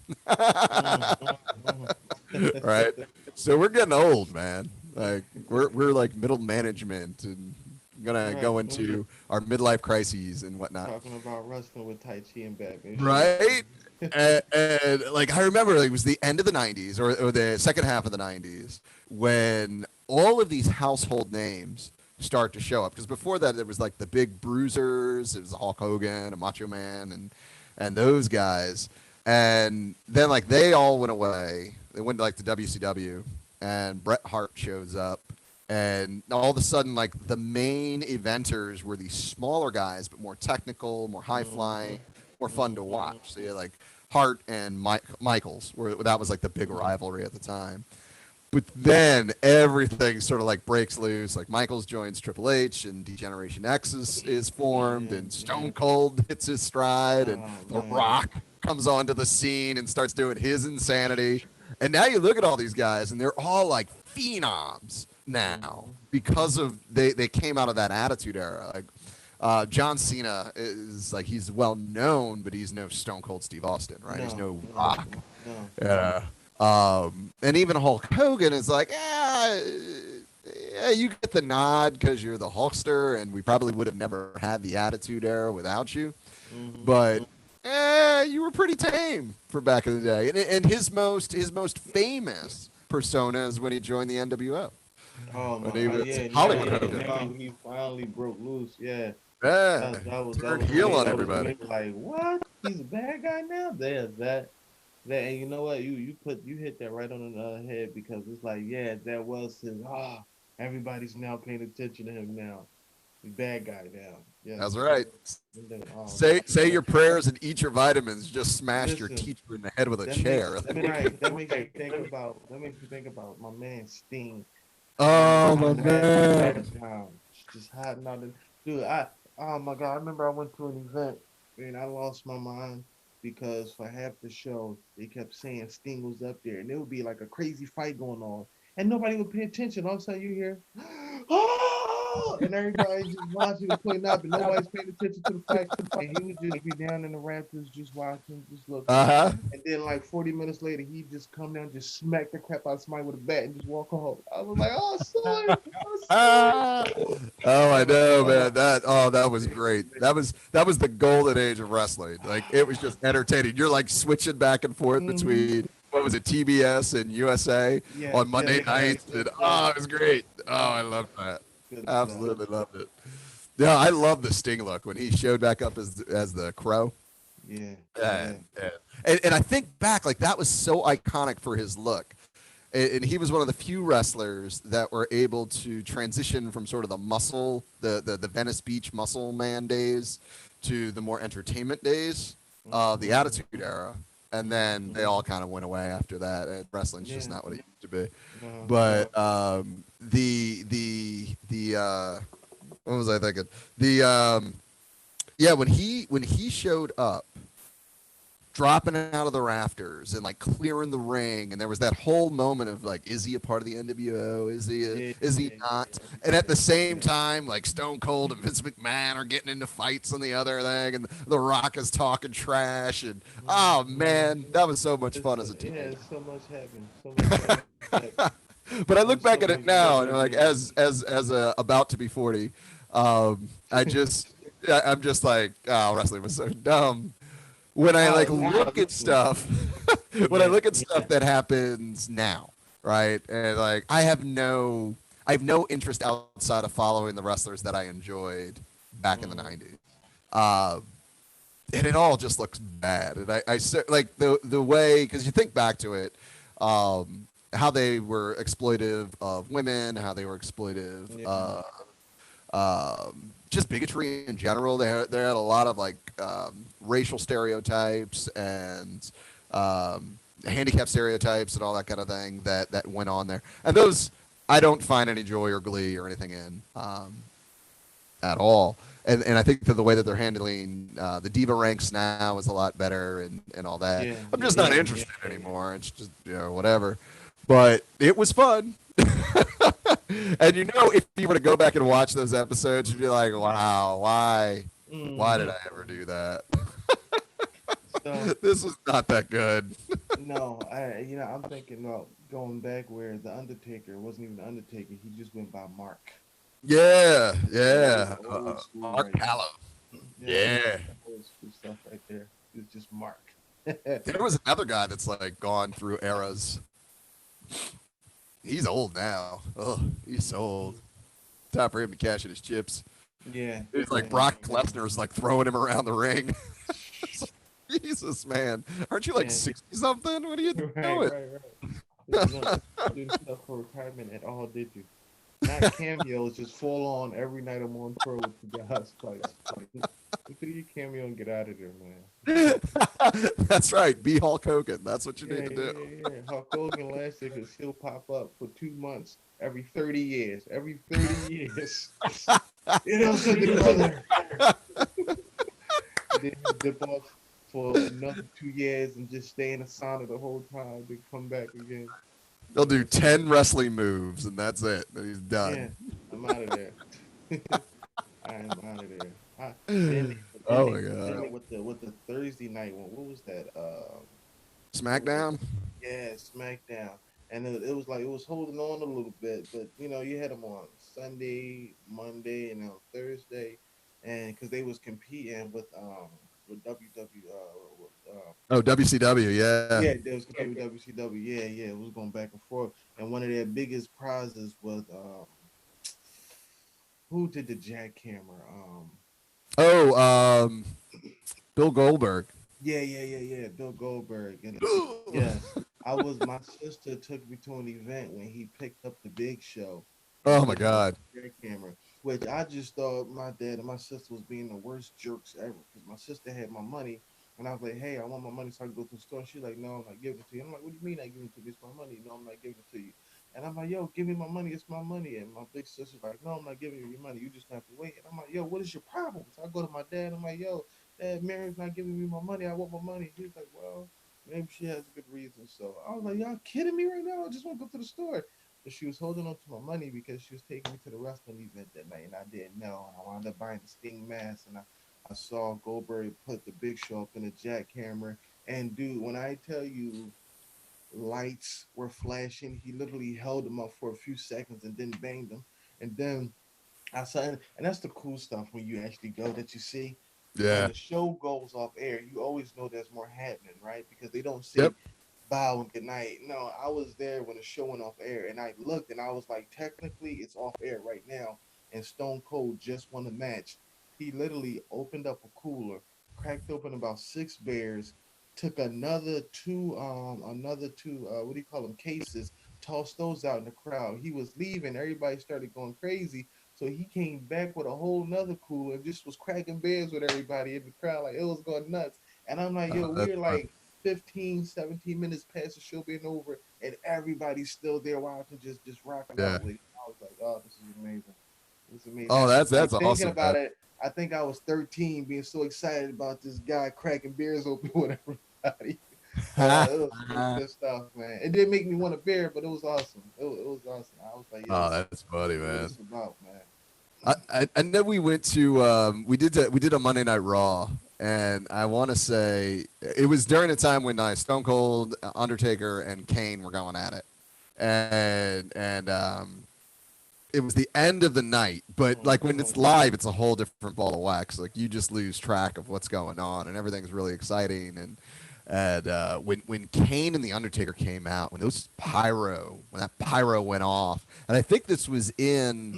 Mm-hmm. Right? So we're getting old, man. Like we're like middle management and gonna Right. go Mm-hmm. into our midlife crises and whatnot. Talking about wrestling with Tai Chi and Batman. Shoot. Right? And like I remember it was the end of the 90s or the second half of the 90s when all of these household names start to show up because before that it was like the big bruisers, it was Hulk Hogan and Macho Man and those guys, and then like they all went away, they went to like the WCW, and Bret Hart shows up, and all of a sudden like the main eventers were these smaller guys but more technical, more high Mm-hmm. flying, more fun to Mm-hmm. watch. So yeah, like Hart and Michaels, where that was like the big rivalry at the time. But then everything sort of like breaks loose. Like Michaels joins Triple H, and Degeneration X is formed, Yeah, and Stone yeah. Cold hits his stride, and Oh The man. Rock comes onto the scene and starts doing his insanity. And now you look at all these guys, and they're all like phenoms now Mhm. because of they came out of that Attitude Era. Like John Cena is like he's well known, but he's no Stone Cold Steve Austin, right? He's No, no no, Rock. no. Yeah. And even Hulk Hogan is like, yeah, you get the nod because you're the Hulkster, and we probably would have never had the Attitude Era without you. Mhm. But you were pretty tame for back in the day. And his most famous persona is when he joined the NWO. Oh When my, he was yeah. Hollywood Now, Hogan. now he finally broke loose. Yeah, Yeah, that turned was when heel they on that was when everybody. they were like, what? He's a bad guy now. There's that, and you know what? You hit that right on the head because it's like, yeah, that was his. Everybody's now paying attention to him now. He's bad guy now. Yes. That's right. And then, oh Say man. your prayers and eat your vitamins. Just smashed your Listen, teacher in the head with a that makes chair. right. That makes me think about my man Sting. Oh my At that man. time, just hiding out. Dude, I oh my god, I remember I went to an event and I lost my mind because for half the show they kept saying Sting was up there, and there would be like a crazy fight going on, and nobody would pay attention. All of a sudden you hear, oh, and everybody just watching and pointing up, and nobody's paying attention to the fight, and he would just be down in the rafters, just watching, just looking. Uh huh. And then like 40 minutes later, he just come down, just smack the crap out of somebody with a bat and just walk home. I was like, oh, sorry, oh, sorry. Ah. Oh, I I was like, know, man. oh, That was great. That was the golden age of wrestling. Like it was just entertaining. You're like switching back and forth mm-hmm. between what was it, TBS and USA Yes, on yes, Monday yes, nights, and yes. it was great. Oh, I Oh, loved that. good stuff. Absolutely loved it. Yeah, I love the Sting look when he showed back up as the Crow. Yeah, yeah. And I think back, like that was so iconic for his look. And he was one of the few wrestlers that were able to transition from sort of the muscle, the Venice Beach muscle man days to the more entertainment days of the Mm-hmm. Attitude Era. And then they all kind of went away after that. And wrestling's just Yeah. not what it used to be. Uh, But the what was I thinking? The yeah, when he showed up dropping out of the rafters and like clearing the ring, and there was that whole moment of like, is he a part of the NWO, yeah, is he yeah, not? And at the same time, like Stone Cold and Vince McMahon are getting into fights on the other thing, and The Rock is talking trash, and oh man, that was so much fun as a yeah, teenager. so much happened. So much happened. Like, But I there look was so back at much it now, and business like being as a about to be 40, I'm just like, oh, wrestling was so dumb. When I like oh, look at stuff, when I yeah, look at stuff that happens now, right, and like I have no interest outside of following the wrestlers that I enjoyed back in the mm, '90s. Uh, and it all just looks bad. And like the way, because you think back to it, how they were exploitive of women, how they were exploitive yeah, just bigotry in general. They had a lot of like racial stereotypes and handicap stereotypes and all that kind of thing that went on there. And those I don't find any joy or glee or anything in at all. And I think that the way that they're handling the diva ranks now is a lot better and all that. yeah, I'm just yeah, not interested anymore. It's just whatever. But it was fun. And if you were to go back and watch those episodes, you'd be like, wow, why did hmm. I ever do that? So This was not that good. no, I'm thinking about going back where the Undertaker wasn't even the Undertaker. He just went by Mark. Yeah, Old, yeah. old school Mark right Callow. there. Yeah, Yeah. old school stuff right there. It's just Mark. There was another guy that's like gone through eras. He's old now. Oh, he's so old. Time for him to cash in his chips. Yeah, It's like yeah. Brock Lesnar's like throwing him around the ring. Jesus, man. Aren't you like Yeah. 60 something? What are you Right, doing? right, right. You know, do stuff for retirement at all, did you? Not cameos, just full on every night I'm on tour with the guys. Like, Look at your cameo and get out of there, man. That's right. Be Hulk Hogan. That's what you Yeah, need to do. yeah, yeah. Hulk Hogan lasted because he'll pop up for 2 months every 30 years. Every 30 years. You know something, brother? And then he'll dip off for another 2 years and just stay in the sauna the whole time, then come back again. They'll You do know, 10 wrestling moves and that's it. Then he's yeah, done. I'm out of there. I am out of there. Then, then Oh they my put God. in with the Thursday night one. What was that? What was it? SmackDown? Yeah, SmackDown. And it was like it was holding on a little bit, but you had them on Sunday, Monday, and on Thursday, and because they was competing with WW Oh, WCW. Yeah. yeah, they was competing with WCW. Yeah, yeah, it was going back and forth. And one of their biggest prizes was who did the jackhammer? Oh, Bill Goldberg. Yeah, yeah, yeah, yeah. Bill Goldberg. And yes, my sister took me to an event when he picked up the Big Show and Oh my put him on God. the jackhammer, which I just thought my dad and my sister was being the worst jerks ever because my sister had my money. And I was like, hey, I want my money so I can go to the store. She's like, no, I'm not giving it to you. I'm like, what do you mean I giving it to you? It's my money. No, I'm not giving it to you. And I'm like, yo, give me my money. It's my money. And my big sister's like, no, I'm not giving you your money. You just have to wait. And I'm like, yo, what is your problem? So I go to my dad. I'm like, yo, Dad, Mary's not giving me my money. I want my money. He's like, well, maybe she has a good reason. So I was like, y'all kidding me right now? I just want to go to the store. But she was holding on to my money because she was taking me to the wrestling event that night, and I didn't know. And I wound up buying the Sting mask, and I saw Goldberg put the Big Show up in a jackhammer. And dude, when I tell you lights were flashing, he literally held them up for a few seconds and then banged them. And then I saw, and that's the cool stuff when you actually go that you see. Because when Yeah. the show goes off air, you always know there's more happening, right? Because they don't Yep. say bow and good night. No, I was there when the show went off air, and I looked, and I was like, technically, it's off air right now, and Stone Cold just won a match. He literally opened up a cooler, cracked open about 6 beers, took another two, what do you call them, cases, tossed those out in the crowd. He was leaving, everybody started going crazy. So he came back with a whole nother cooler and just was cracking beers with everybody in the crowd. Like it was going nuts. And I'm like, yo, That's we're fun. like 15, 17 minutes past the show being over, and everybody's still there watching, just rocking Yeah. out with it. I was like, oh, this is amazing. This is amazing. Oh, Like that's thinking awesome, about man. it, I think I was 13, being so excited about this guy cracking beers open with everybody. It was good stuff, man. It didn't make me want a beer, but it was awesome. It was awesome. I was like, yo, Oh, this that's funny, is what man. it's about, man. I know we went to we did a Monday Night Raw, and I want to say it was during the time when Stone Cold, Undertaker, and Kane were going at it, and it was the end of the night. But like when it's live, it's a whole different ball of wax. Like you just lose track of what's going on, and everything's really exciting. And when Kane and the Undertaker came out, when that pyro went off, and I think this was in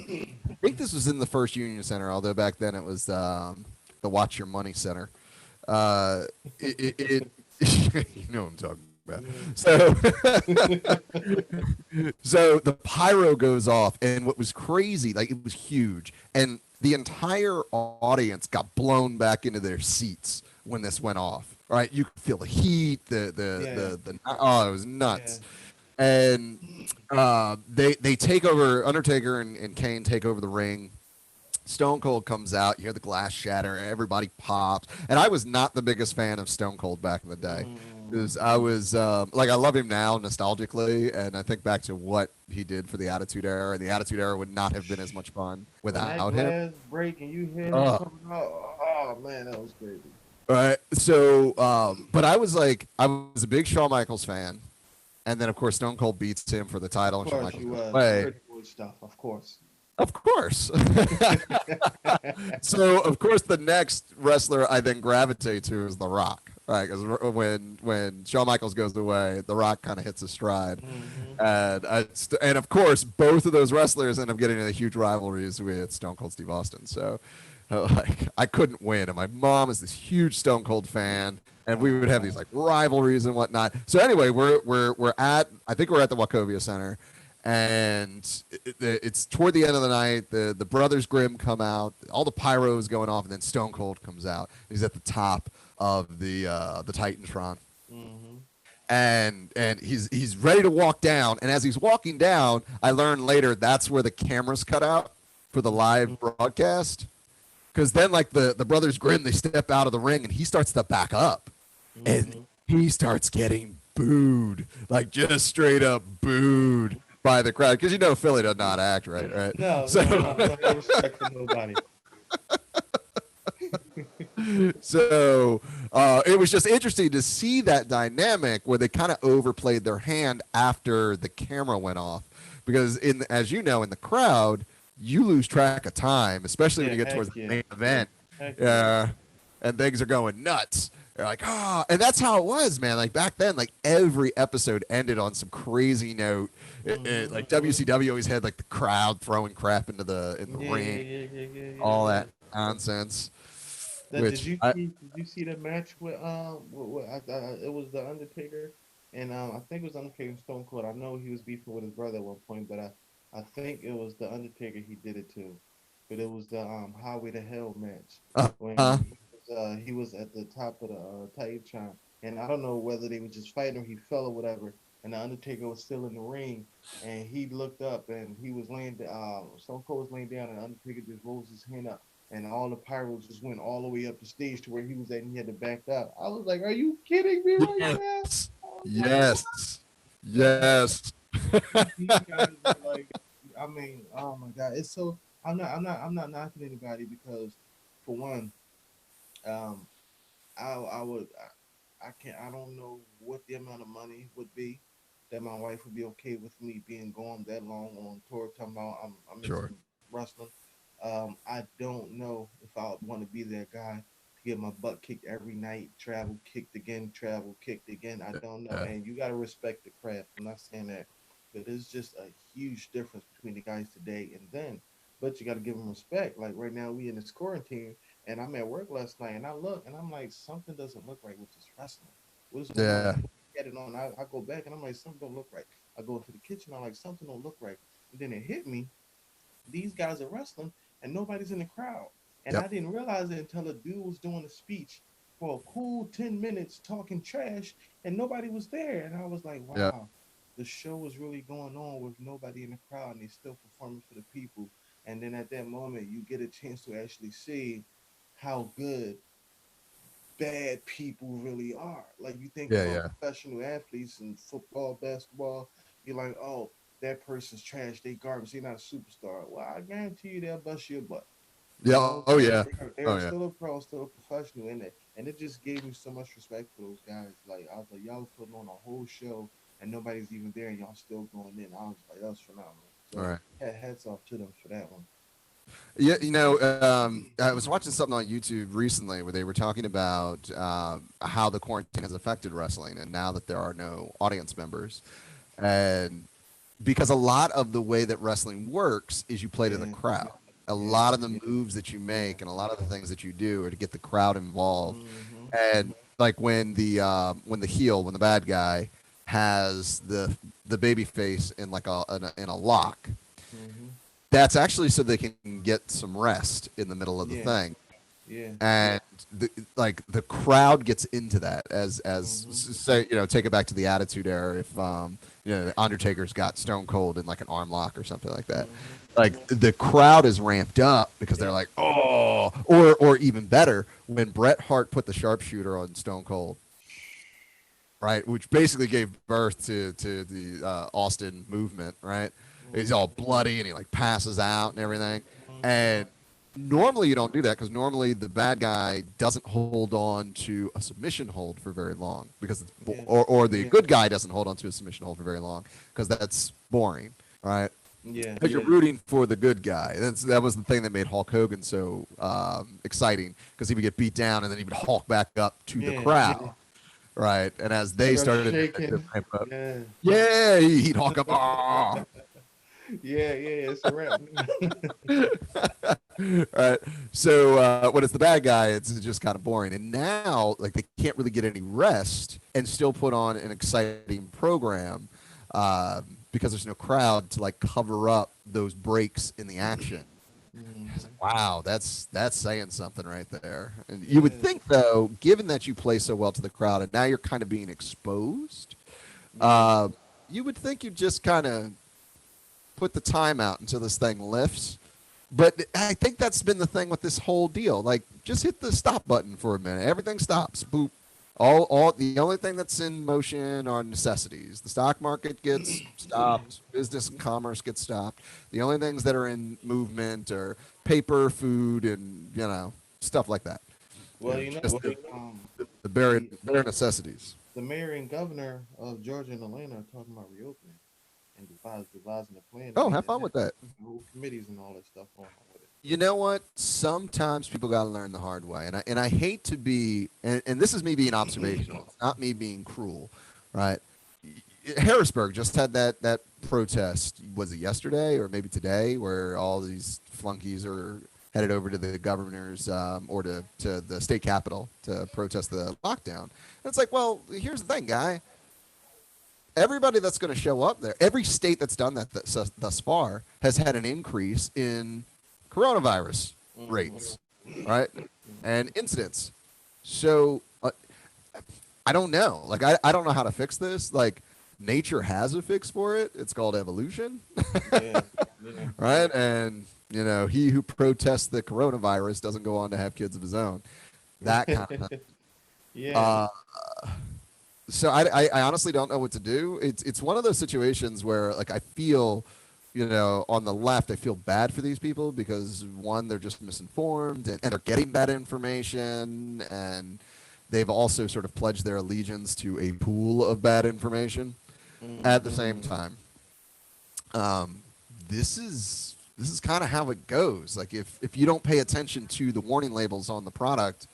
the first Union Center, although back then it was the Watch Your Money Center. It you know what I'm talking about. Yeah. So so the pyro goes off, and what was crazy, like it was huge, and the entire audience got blown back into their seats when this went off. Right, you could feel the heat, Yeah. the oh, it was Yeah. nuts. And they take over. Undertaker and Kane take over the ring. Stone Cold comes out. You hear the glass shatter. Everybody pops. And I was not the biggest fan of Stone Cold back in the day. Because I was like, I love him now nostalgically, and I think back to what he did for the Attitude Era, and the Attitude Era would not have been as much fun When that without him. glass break and you hear him Uh, coming out, oh man, that was crazy. right. So, but I was a big Shawn Michaels fan, and then of course Stone Cold beats him for the title, Of and Shawn course Michaels you goes was. You away. heard the good stuff, of course. Of course. So of course the next wrestler I then gravitate to is The Rock, right? Because when Shawn Michaels goes away, The Rock kind of hits a stride, Hmm. and of course both of those wrestlers end up getting into huge rivalries with Stone Cold Steve Austin. So like I couldn't win, and my mom is this huge Stone Cold fan, and we would have these like rivalries and whatnot. So anyway, we're at I think we're at the Wachovia Center, and it's toward the end of the night. The brothers Grimm come out, all the pyro is going off, and then Stone Cold comes out. He's at the top of the Titantron, Mm-hmm. and he's ready to walk down. And as he's walking down, I learned later that's where the cameras cut out for the live broadcast. Because then, like the brothers Grimm, they step out of the ring, and he starts to back up, and he starts getting booed, like just straight up booed by the crowd. Because Philly does not act right? No, So, no respect for nobody. so it was just interesting to see that dynamic where they kind of overplayed their hand after the camera went off. Because as you know, in the crowd, you lose track of time, especially when you get towards the main event. And things are going nuts. They're like, and that's how it was, man. Like back then, like every episode ended on some crazy note. Like WCW always had like the crowd throwing crap into the ring, all that nonsense. Did you see the match with it was the Undertaker and I think it was Undertaker and Stone Cold. I know he was beefing with his brother at one point, but I think it was the Undertaker he did it to. But it was the Highway to Hell match when he was at the top of the Titantron, and I don't know whether they were just fighting or he fell or whatever. And the Undertaker was still in the ring, and he looked up and he was laying down. Stone Cold was laying down, and the Undertaker just rose his hand up, and all the pyros just went all the way up the stage to where he was at, and he had to back up. I was like, "Are you kidding me right now?" Yes. These guys are like, I mean, oh my god, it's so. I'm not knocking anybody because, for one, I can't. I don't know what the amount of money would be that my wife would be okay with me being gone that long on tour. Talking about I'm Sure. wrestling. I don't know if I would want to be that guy to get my butt kicked every night, travel kicked again, travel kicked again. I don't know, and you gotta respect the craft. I'm not saying that, but there's just a huge difference between the guys today and then. But you gotta give them respect. Like right now, we in this quarantine, and I'm at work last night, and I look, and I'm like, something doesn't look right with this wrestling. What is going on? Yeah. Get it on. I go back, and I'm like, something don't look right. I go into the kitchen, I'm like, something don't look right. And then it hit me. These guys are wrestling, and nobody's in the crowd. And Yep. I didn't realize it until a dude was doing a speech for a cool 10 minutes talking trash, and nobody was there. And I was like, Yep. wow, the show was really going on with nobody in the crowd, and they still performing for the people. And then at that moment, you get a chance to actually see how good bad people really are. Like you think about Yeah. professional athletes in football, basketball, you're like, oh, that person's trash, they garbage, they're not a superstar. Well, I guarantee you they'll bust your butt. You Yeah. know, Oh yeah. Oh they're yeah. still a pro, still a professional in it. And it just gave me so much respect for those guys. Like I was like, y'all putting on a whole show and nobody's even there and y'all still going in. I was like, that's phenomenal. All So right. hats off to them for that one. Yeah, I was watching something on YouTube recently where they were talking about how the quarantine has affected wrestling, and now that there are no audience members, and because a lot of the way that wrestling works is you play to the Yeah, crowd. A yeah, lot of the yeah, moves that you yeah. make and a lot of the things that you do are to get the crowd involved. Mm-hmm. And like when the heel, when the bad guy has the baby face in like in a lock, Mm-hmm. that's actually so they can get some rest in the middle of the Yeah, thing. yeah. And the crowd gets into that as Mm-hmm. say take it back to the Attitude Era. If the Undertaker's got Stone Cold in like an arm lock or something like that, Mm-hmm. like the crowd is ramped up because they're Yeah. like, oh, or even better, when Bret Hart put the sharpshooter on Stone Cold, right, which basically gave birth to the Austin movement, right? He's all bloody and he like passes out and everything. Mm-hmm. And normally you don't do that because normally the bad guy doesn't hold on to a submission hold for very long because Yeah. or the Yeah. good guy doesn't hold on to a submission hold for very long because that's boring, right? Yeah. Because you're rooting for the good guy. That was the thing that made Hulk Hogan so exciting because he would get beat down and then he would Hulk back up to the Yeah. crowd, right? And as they Start started to shaking. ramp up, Yeah. yeah, he'd Hulk up. Ah. Yeah. Yeah. It's a wrap. Right. So when it's the bad guy, it's just kind of boring. And now, like, they can't really get any rest and still put on an exciting program because there's no crowd to like cover up those breaks in the action. It's Mhm. like, wow, that's saying something right there. And you would Yeah. think though, given that you play so well to the crowd and now you're kind of being exposed, Yeah. uh, you would think you'd just kind of put the time out until this thing lifts. But I think that's been the thing with this whole deal. Like, just hit the stop button for a minute. Everything stops. Boop. All. The only thing that's in motion are necessities. The stock market gets stopped. Business and commerce gets stopped. The only things that are in movement are paper, food, and stuff like that. Well, Just the bare the bare necessities. the mayor and governor of Georgia and Atlanta are talking about reopening and devising a plan to Oh, make have that fun with happen. that. Whole committees and all that stuff going on with it. You know what? Sometimes people got to learn the hard way, and I hate to be, and this is me being observational. It's not me being cruel, right? Harrisburg just had that protest. Was it yesterday or maybe today, where all these flunkies are headed over to the governor's or to the state capitol to protest the lockdown? And it's like, well, here's the thing, guy. Everybody that's going to show up there, every state that's done that thus far has had an increase in coronavirus Hmm. rates, right? And incidents. So I don't know. Like, I don't know how to fix this. Like, nature has a fix for it. It's called evolution, Yeah, yeah, right? And, he who protests the coronavirus doesn't go on to have kids of his own. That kind of thing. yeah. Uh, so I honestly don't know what to do. It's one of those situations where like I feel, on the left, I feel bad for these people because one, they're just misinformed and they're getting bad information, and they've also sort of pledged their allegiance to a pool of bad information. At the same Hmm. time, um, this is kind of how it goes. Like if you don't pay attention to the warning labels on the product,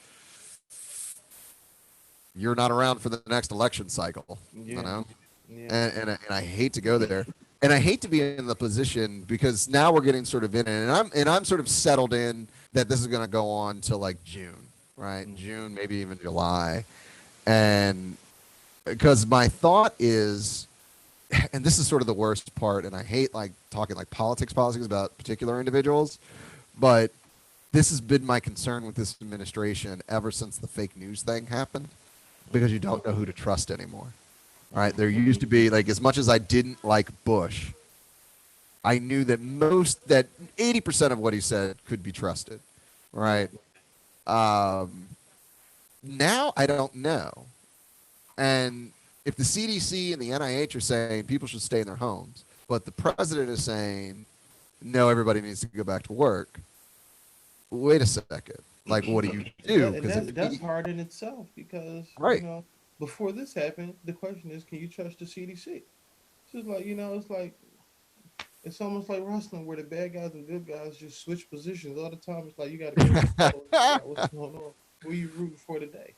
you're not around for the next election cycle. You Yeah, know. yeah. And I hate to go there, and I hate to be in the position because now we're getting sort of in it, and I'm sort of settled in that this is going to go on till like June, right? Mhm. June, maybe even July, and because my thought is, and this is sort of the worst part, and I hate like talking like politics about particular individuals, but this has been my concern with this administration ever since the fake news thing happened, because you don't know who to trust anymore. Right? There Mhm. used to be like as much as I didn't like Bush, I knew that 80% of what he said could be trusted. Yeah. Right? Um, Now I don't know. And if the CDC and the NIH are saying people should stay in their homes, but the president is saying no, everybody needs to go back to work. Wait a second. Like, what do you do? And Because that's hard in itself because right, before this happened, the question is, can you trust the CDC? It's just like it's almost like wrestling where the bad guys and good guys just switch positions all the time. It's like you got to go follow and figure out what's going on. Who you rooting for today?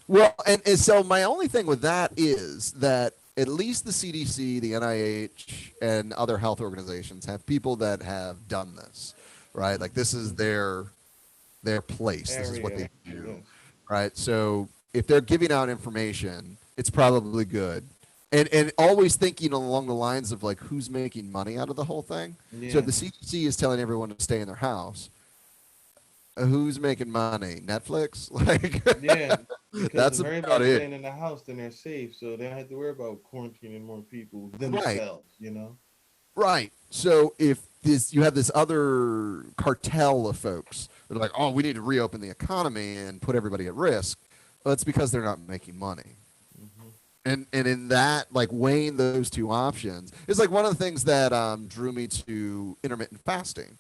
well, and so my only thing with that is that at least the CDC, the NIH, and other health organizations have people that have done this, right? Like this is their place. This is what Area, they do, yes, right? So if they're giving out information, it's probably good. And always thinking along the lines of like who's making money out of the whole thing. So if yeah, the CDC is telling everyone to stay in their house, who's making money? Netflix? Like yeah. Because that's if about everybody's it. staying in the house, then they're safe, so they don't have to worry about quarantining more people Right. themselves. You know. Right. So if this you have this other cartel of folks that are like, oh, we need to reopen the economy and put everybody at risk, well, it's because they're not making money. Hmm. And in that, like weighing those two options is like one of the things that drew me to intermittent fasting.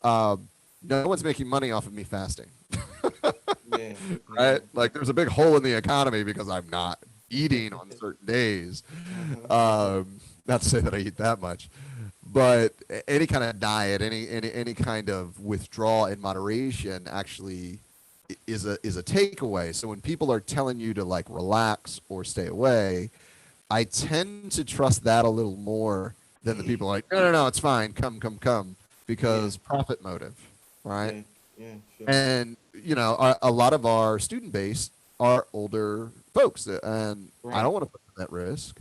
Uh, no one's making money off of me fasting, Yeah, yeah. right? Like there's a big hole in the economy because I'm not eating on certain days. Uh-huh. Not to say that I eat that much, but any kind of diet, any kind of withdrawal in moderation actually is a takeaway. So when people are telling you to like relax or stay away, I tend to trust that a little more than the people like, no, no, no, it's fine, come, Yeah, because profit motive, right? yeah, yeah, sure. And a lot of our student base are older folks, and I Right. don't want to put them at risk.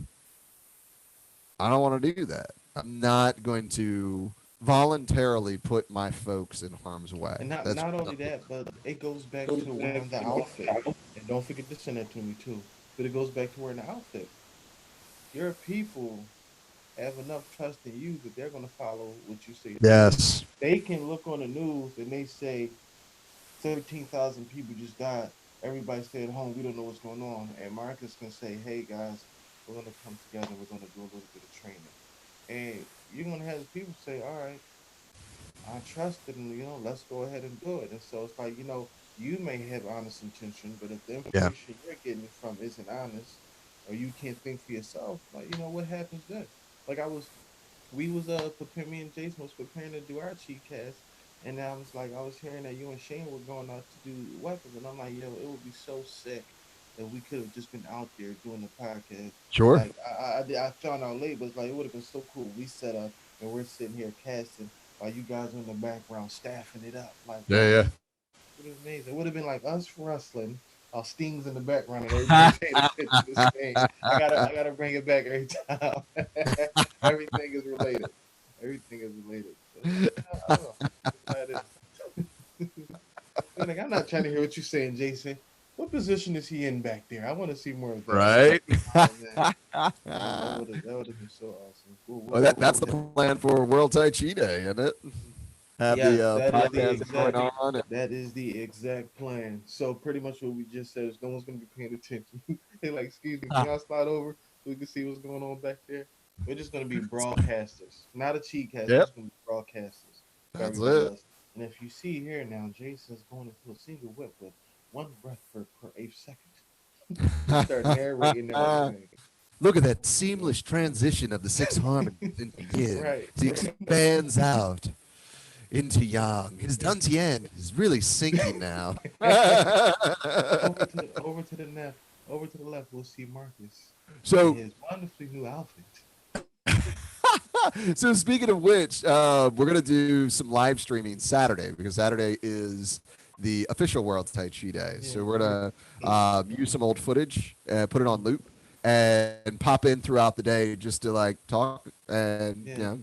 I don't want to do that. I'm not going to voluntarily put my folks in harm's way. And not That's not only that, but it goes back to wearing the outfit. And don't forget to send that to me too. But it goes back to wearing the outfit. Your people have enough trust in you that they're gonna follow what you say do. yes, They can look on the news and they say 13,000 people just died. Everybody stay at home. We don't know what's going on. And Marcus can say, "Hey guys, we're gonna come together. We're gonna do a little bit of training." And you're gonna have the people say, "All right, I trust it, and let's go ahead and do it." And so it's like, you may have honest intention, but if the yeah, information you're getting from isn't honest, or you can't think for yourself, like what happens then? Like we was preparing, me and Jason was preparing to do our cheat cast, and I was like, I was hearing that you and Shane were going out to do weapons, and I'm like, it would be so sick if we could have just been out there doing the podcast. sure, Like I found out late, but it's like it would have been so cool. We set up and we're sitting here casting while you guys are in the background staffing it up. Like, yeah, wow, yeah. it would have been amazing. It would have been like us wrestling. Our Stings in the background and everybody paying attention to the Sting. I gotta bring it back every time. Everything is related. Everything is related. So it's like, I don't know. It's how it is. Like, I'm not trying to hear what you're saying, Jason. What position is he in back there? I want to see more of that. Right. Oh man, that would have been so awesome. Well, that's the plan for World Tai Chi Day, isn't it? Have Yes, the that is the podcast going exact on. that is the exact plan. So pretty much what we just said is no one's gonna be paying attention. They're like, excuse me, can y'all slide over so we can see what's going on back there? We're just gonna be broadcasters, not a cheat cast. We're Yep, just gonna be broadcasters for that's everybody it. else. And if you see here now, Jason's going into a single whip with one breath per 8 seconds. He start narrating everything. Look at that seamless transition of the six harmonies into yin. Right. He expands out into yang. His dantian is really sinking now. Over to the left, we'll see Marcus in so, his wonderfully new outfit. so speaking of which, we're gonna do some live streaming Saturday because Saturday is the official World Tai Chi Day. Yeah, So we're gonna use some old footage and put it on loop and pop in throughout the day just to like talk and yeah.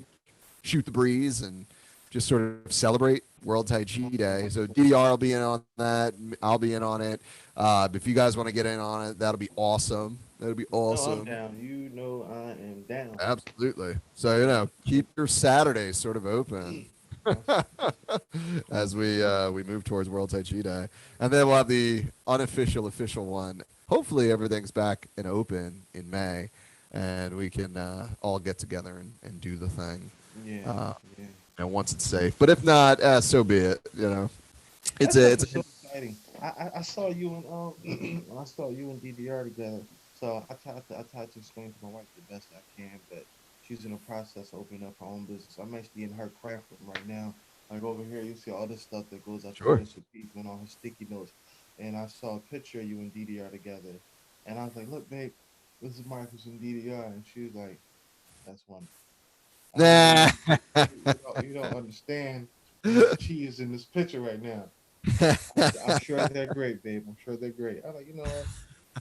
shoot the breeze and just sort of celebrate World Tai Chi Day. So DDR will be in on that. I'll be in on it. If you guys want to get in on it, that'll be awesome. That'll be No, I'm awesome. down. You know I am down. Absolutely. So keep your Saturdays sort of open That's, as we move towards World Tai Chi Day, and then we'll have the unofficial official one. Hopefully, everything's back and open in May, and we can all get together and do the thing. yeah, Uh, yeah. once it's safe, but if not, so be it. It's That a stuff it's is so exciting. I saw you and I saw you and DDR together. So I tried to explain to my wife the best I can, but she's in the process of opening up her own business. I'm actually in her craft room right now. Like over here, you see all this stuff that goes out to sure. Mr. People and all her sticky notes. And I saw a picture of you and DDR together, and I was like, "Look, babe, this is Marcus and DDR," and she was like, "That's wonderful." I said, "No, Nah. you don't understand how much chi is in this picture right now." I'm sure they're great, babe. I'm sure they're great. I'm like, you know what?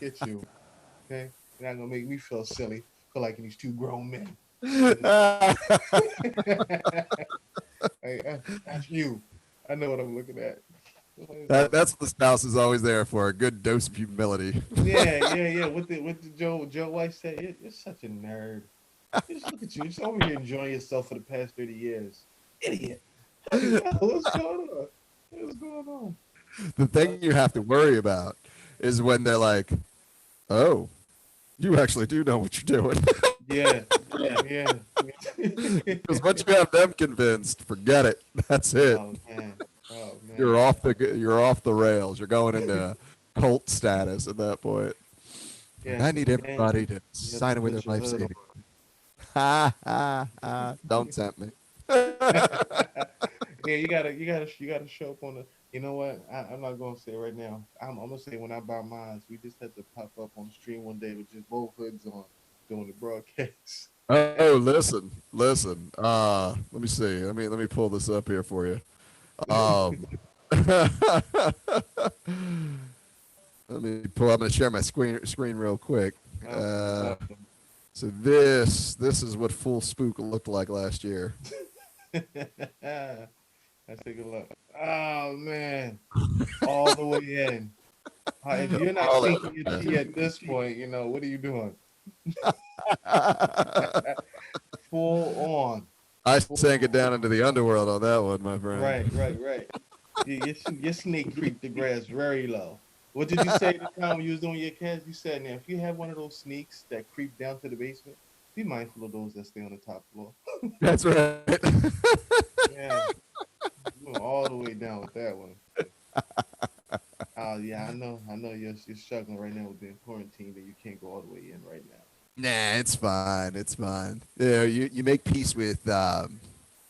Get you, okay? You're not gonna make me feel silly, feel like these two grown men. Hey, that's you. I know what I'm looking at. That's what the spouse is always there for, a good dose of humility. Yeah. What the Joe White said, you're such a nerd. Just look at you. Just over here enjoying yourself for the past 30 years. Idiot. What's going on? What's going on? The thing you have to worry about is when they're like, "Oh, you actually do know what you're doing." Yeah, yeah. Because once you have them convinced, forget it. That's it. Oh man. Oh You're man. off the rails. You're going into cult status at that point. Like, Yeah. I need And everybody to you have to sign away their put your life hood savings. Ha ha ha! Don't tempt me. on. Yeah, you gotta show up on the. You know what? I'm not gonna say it right now. I'm gonna say when I buy mine, we just had to pop up on the stream one day with just both hoods on doing the broadcast. Oh, listen. Let me see. Let me pull this up here for you. Um, let me pull. I'm gonna share my screen real quick. Awesome. So this is what full spook looked like last year. Let's take a look. Oh man, all the way in. If you're not All sinking your that. tea at this point, what are you doing? Full on. I Full sank it on. down into the underworld on that one, my friend. Right, right, right. Your snake creeped the grass very low. What did you say the time when you was doing your cats? You said, now, if you have one of those sneaks that creep down to the basement, be mindful of those that stay on the top floor. That's right. Yeah, you went all the way down with that one. Yeah, I know you're struggling right now with being quarantined and you can't go all the way in right now. Nah, it's fine. It's fine. Yeah, you make peace with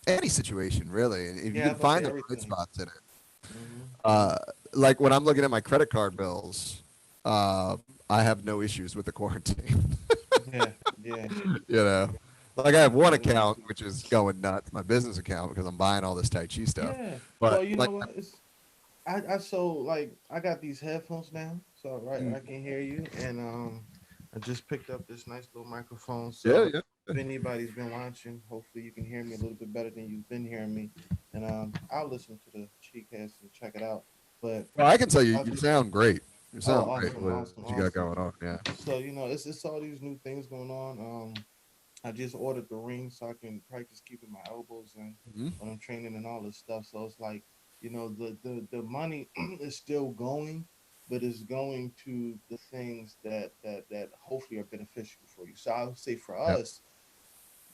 any situation, really. And if you Yeah, I can was about to find say the bright everything. spots in it, Hmm. uh, like when I'm looking at my credit card bills, I have no issues with the quarantine. Yeah, yeah. you know, like I have I one got issues account too. which is going nuts, my business account, because I'm buying all this Tai Chi stuff. Yeah. But Well, you know like, what? I so like I got these headphones now, so right mm, I can hear you, and I just picked up this nice little microphone. yeah, So yeah. if anybody's been watching, hopefully you can hear me a little bit better than you've been hearing me, and I'll listen to the Cheatcast and check it out. But Well, I can tell you, I'll you just sound great. You oh sound great. awesome, What awesome, you got awesome. going on? Yeah. So it's all these new things going on. I just ordered the ring so I can practice keeping my elbows in Hmm. when I'm training and all this stuff. So it's like, the money is still going, but it's going to the things that hopefully are beneficial for you. So I would say for Yep. us,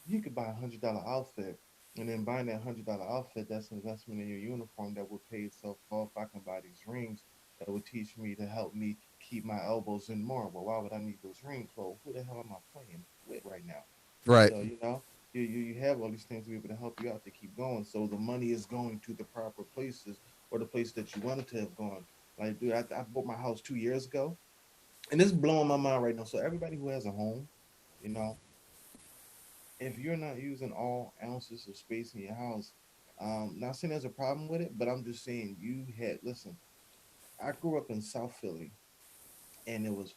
you could buy $100 outfit, and then buying that $100 outfit, that's an investment in your uniform that will pay itself off. I can buy these rings that would teach me to help me keep my elbows in more. Well, why would I need those rings? Well, who the hell am I playing with right now? Right. So you have all these things to be able to help you out to keep going. So the money is going to the proper places or the place that you wanted to have gone. Like, dude, I bought my house 2 years ago, and it's blowing my mind right now. So everybody who has a home, you know, if you're not using all ounces of space in your house, not saying there's a problem with it, but I'm just saying you had listen. I grew up in South Philly, and it was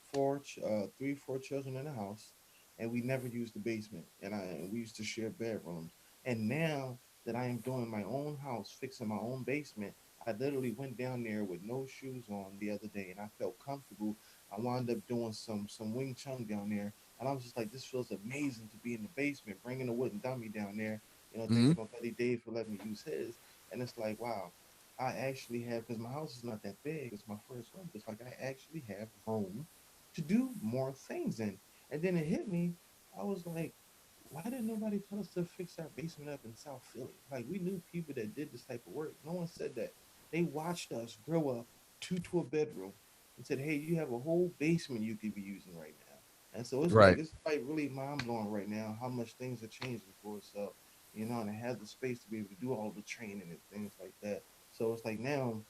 three, four children in the house, and we never used the basement, and we used to share bedrooms. And now that I am doing my own house, fixing my own basement, I literally went down there with no shoes on the other day, and I felt comfortable. I wound up doing some Wing Chun down there, and I was just like, this feels amazing to be in the basement, bringing a wooden dummy down there. Hmm. Thanking my buddy Dave for letting me use his, and it's like, wow, I actually have, because my house is not that big. It's my first home. It's like I actually have room to do more things in. And then it hit me. I was like, why didn't nobody tell us to fix our basement up in South Philly? Like we knew people that did this type of work. No one said that. They watched us grow up to a bedroom and said, hey, you have a whole basement you could be using right now. And so Right. it's like really mind blowing right now how much things are changing for us. So, and it has the space to be able to do all the training and things like that. So it's like now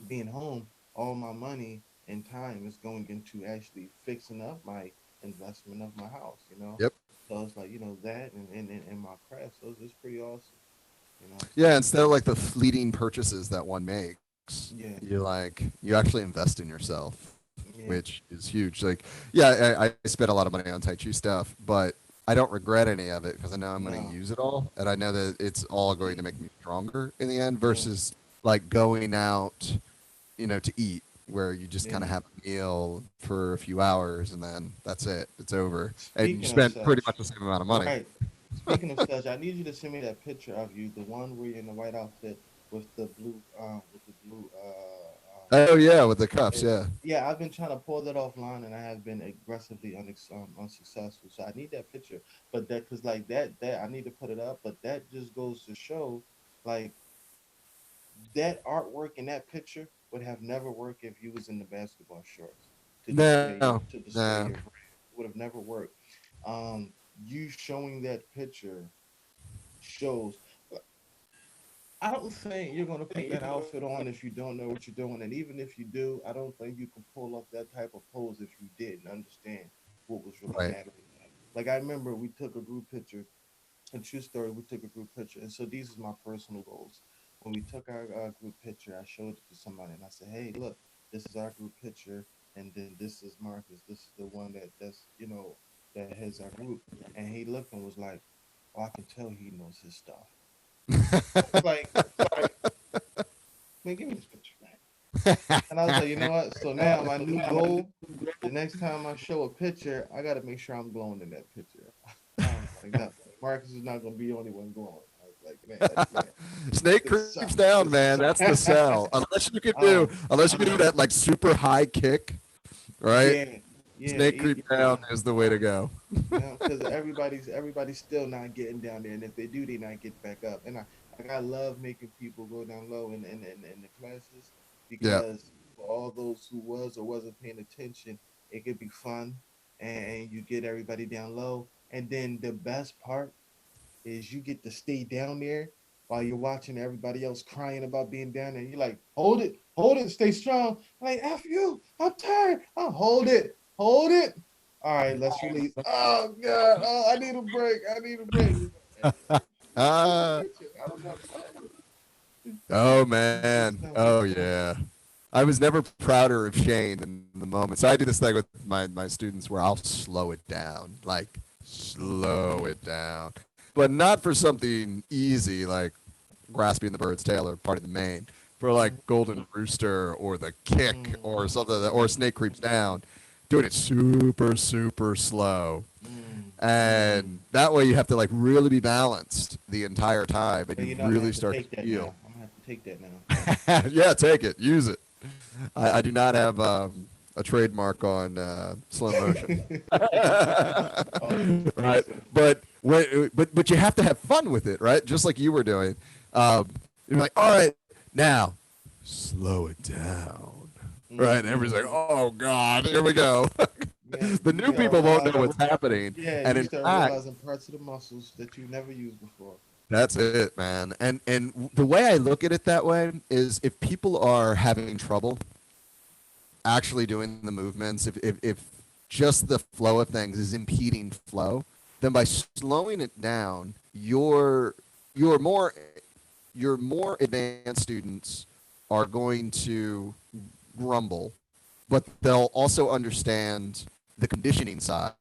being home, all my money and time is going into actually fixing up my investment of my house. Yep. So it's like, that and my craft. So it's pretty awesome. Yeah. So Instead of like the fleeting purchases that one makes, yeah, you actually invest in yourself, yeah, which is huge. Like, yeah, I spent a lot of money on Tai Chi stuff, but I don't regret any of it because I know I'm going to no, use it all, and I know that it's all going to make me stronger in the end. yeah, Versus like going out, to eat, where you just kind yeah. of have a meal for a few hours and then that's it. It's over, and you Speaking of spend pretty such, much the same amount of money. right. Speaking of such, I need you to send me that picture of you, the one where you're in the white outfit with the blue Oh yeah, with the cuffs. it, Yeah. yeah, I've been trying to pull that offline, and I have been aggressively unsuccessful. So I need that picture, but that because like that I need to put it up. But that just goes to show, like that artwork in that picture would have never worked if you was in the basketball shorts No, to display no. your brand. It would have never worked. You showing that picture shows. I don't think you're going to put that outfit on if you don't know what you're doing. And even if you do, I don't think you can pull off that type of pose if you didn't understand what was really Right. happening. Like I remember we took a group picture, a true story, we took a group picture. And so these is my personal goals. When we took our group picture, I showed it to somebody and I said, hey, look, this is our group picture. And then this is Marcus. This is the one that's. that hits our group, and he looked and was like, "Oh, I can tell he knows his stuff." Like, man, give me this picture, man. And I was like, you know what? So now my new goal, the next time I show a picture, I got to make sure I'm glowing in that picture. I was like, no, Marcus is not going to be the only one glowing. I was like, man, Snake this creeps sucks. down, This man. That's the sucks. sell. um, Unless you can do that like super high kick, right? yeah, yeah, Snake creep down is the way to go. because everybody's still not getting down there, and if they do, they not get back up. And I love making people go down low in the classes Yeah. because for all those who was or wasn't paying attention, it could be fun, and you get everybody down low. And then the best part is you get to stay down there while you're watching everybody else crying about being down there. You're like, hold it, stay strong. I'm like, F you, I'm tired. I'll hold it. All right, let's release. Oh God, oh, I need a break. I need a break. Ah, I don't know. oh man. Oh yeah. I was never prouder of Shane in the moment. So I do this thing with my students where I'll slow it down, like slow it down, but not for something easy like grasping the bird's tail or part of the mane. For like golden rooster or the kick or something or snake creeps down, doing it super super slow. And that way you have to like really be balanced the entire time, and But you you know, I'm gonna really have to start take to that feel. now. I'm gonna have to take that now. Yeah, take it, use it. I do not have a trademark on slow motion, Oh, right? But you have to have fun with it, right? Just like you were doing. You're like, all right, now slow it down, right? And everybody's like, oh God, here we go. yeah, The you new gotta people won't know realize, what's happening, yeah, and you in start fact, realizing parts of the muscles that you never used before. that's it, man. And the way I look at it that way is if people are having trouble actually doing the movements, if just the flow of things is impeding flow, then by slowing it down, your more your more advanced students are going to grumble, but they'll also understand the conditioning side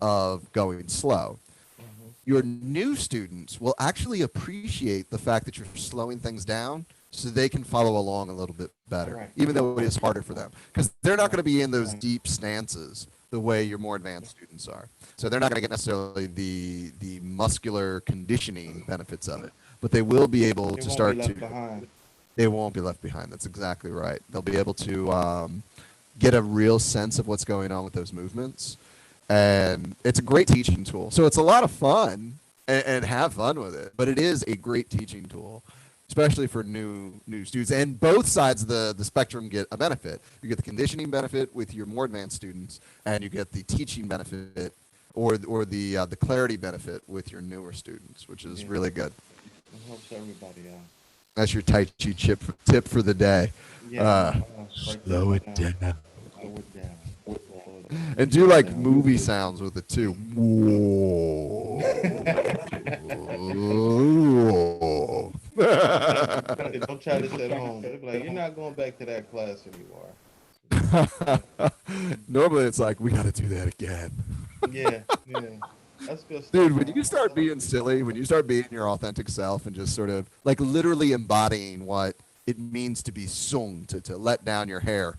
of going slow. Hmm. Your new students will actually appreciate the fact that you're slowing things down so they can follow along a little bit better, Right. even though it is harder for them. Because they're not going to Right. be in those deep stances the way your more advanced students are. So they're not going to get necessarily the muscular conditioning benefits of it, but they will be able It to won't be start to, left behind. they won't be left behind. That's exactly right. They'll be able to get a real sense of what's going on with those movements, and it's a great teaching tool. So it's a lot of fun, and have fun with it. But it is a great teaching tool, especially for new students. And both sides of the spectrum get a benefit. You get the conditioning benefit with your more advanced students, and you get the teaching benefit or the clarity benefit with your newer students, which is Yeah, really good. it helps everybody out. That's your Tai Chi tip for the day. Yeah, Uh, break slow that it down. down. Slow it down. Slow it down. And do like movie sounds with it too. Whoa. Whoa. Don't try this at home. They'll be like, you're not going back to that class anymore. Normally it's like we got to do that again. Yeah, yeah. That's good stuff. Dude, when Man. you start being silly, when you start being your authentic self and just sort of like literally embodying what it means to be sung, to let down your hair,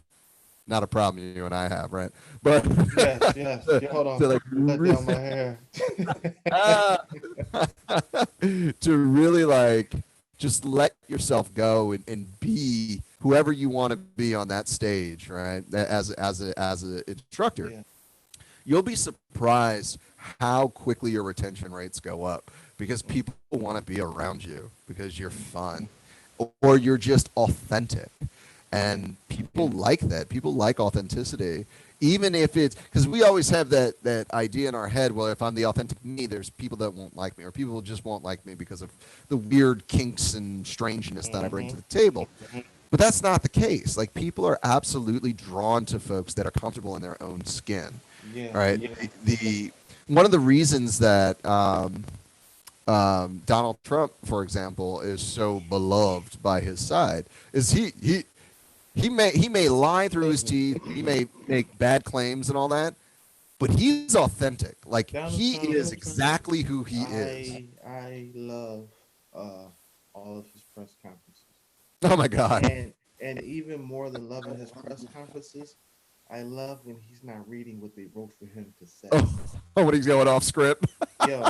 not a problem you and I have, right? But Yes, yes. Yeah, hold on. to like Let down my hair. Ah. to really like just let yourself go and be whoever you want to be on that stage, right? As a instructor, Yeah. you'll be surprised how quickly your retention rates go up because people want to be around you because you're fun or you're just authentic. And people like that. People like authenticity. Even if it's because we always have that idea in our head, well, if I'm the authentic me, there's people that won't like me, or people just won't like me because of the weird kinks and strangeness that I bring to the table. But that's not the case. Like people are absolutely drawn to folks that are comfortable in their own skin. Yeah. Right. Yeah. The one of the reasons that Donald Trump, for example, is so beloved by his side is he may lie through his teeth, he may make bad claims and all that, but he's authentic. Like Donald he Trump, is exactly who he is. I love uh all of his press conferences. Oh my God. And even more than loving his press conferences, I love when he's not reading what they wrote for him to say. Oh, oh, when he's going off script. Yo,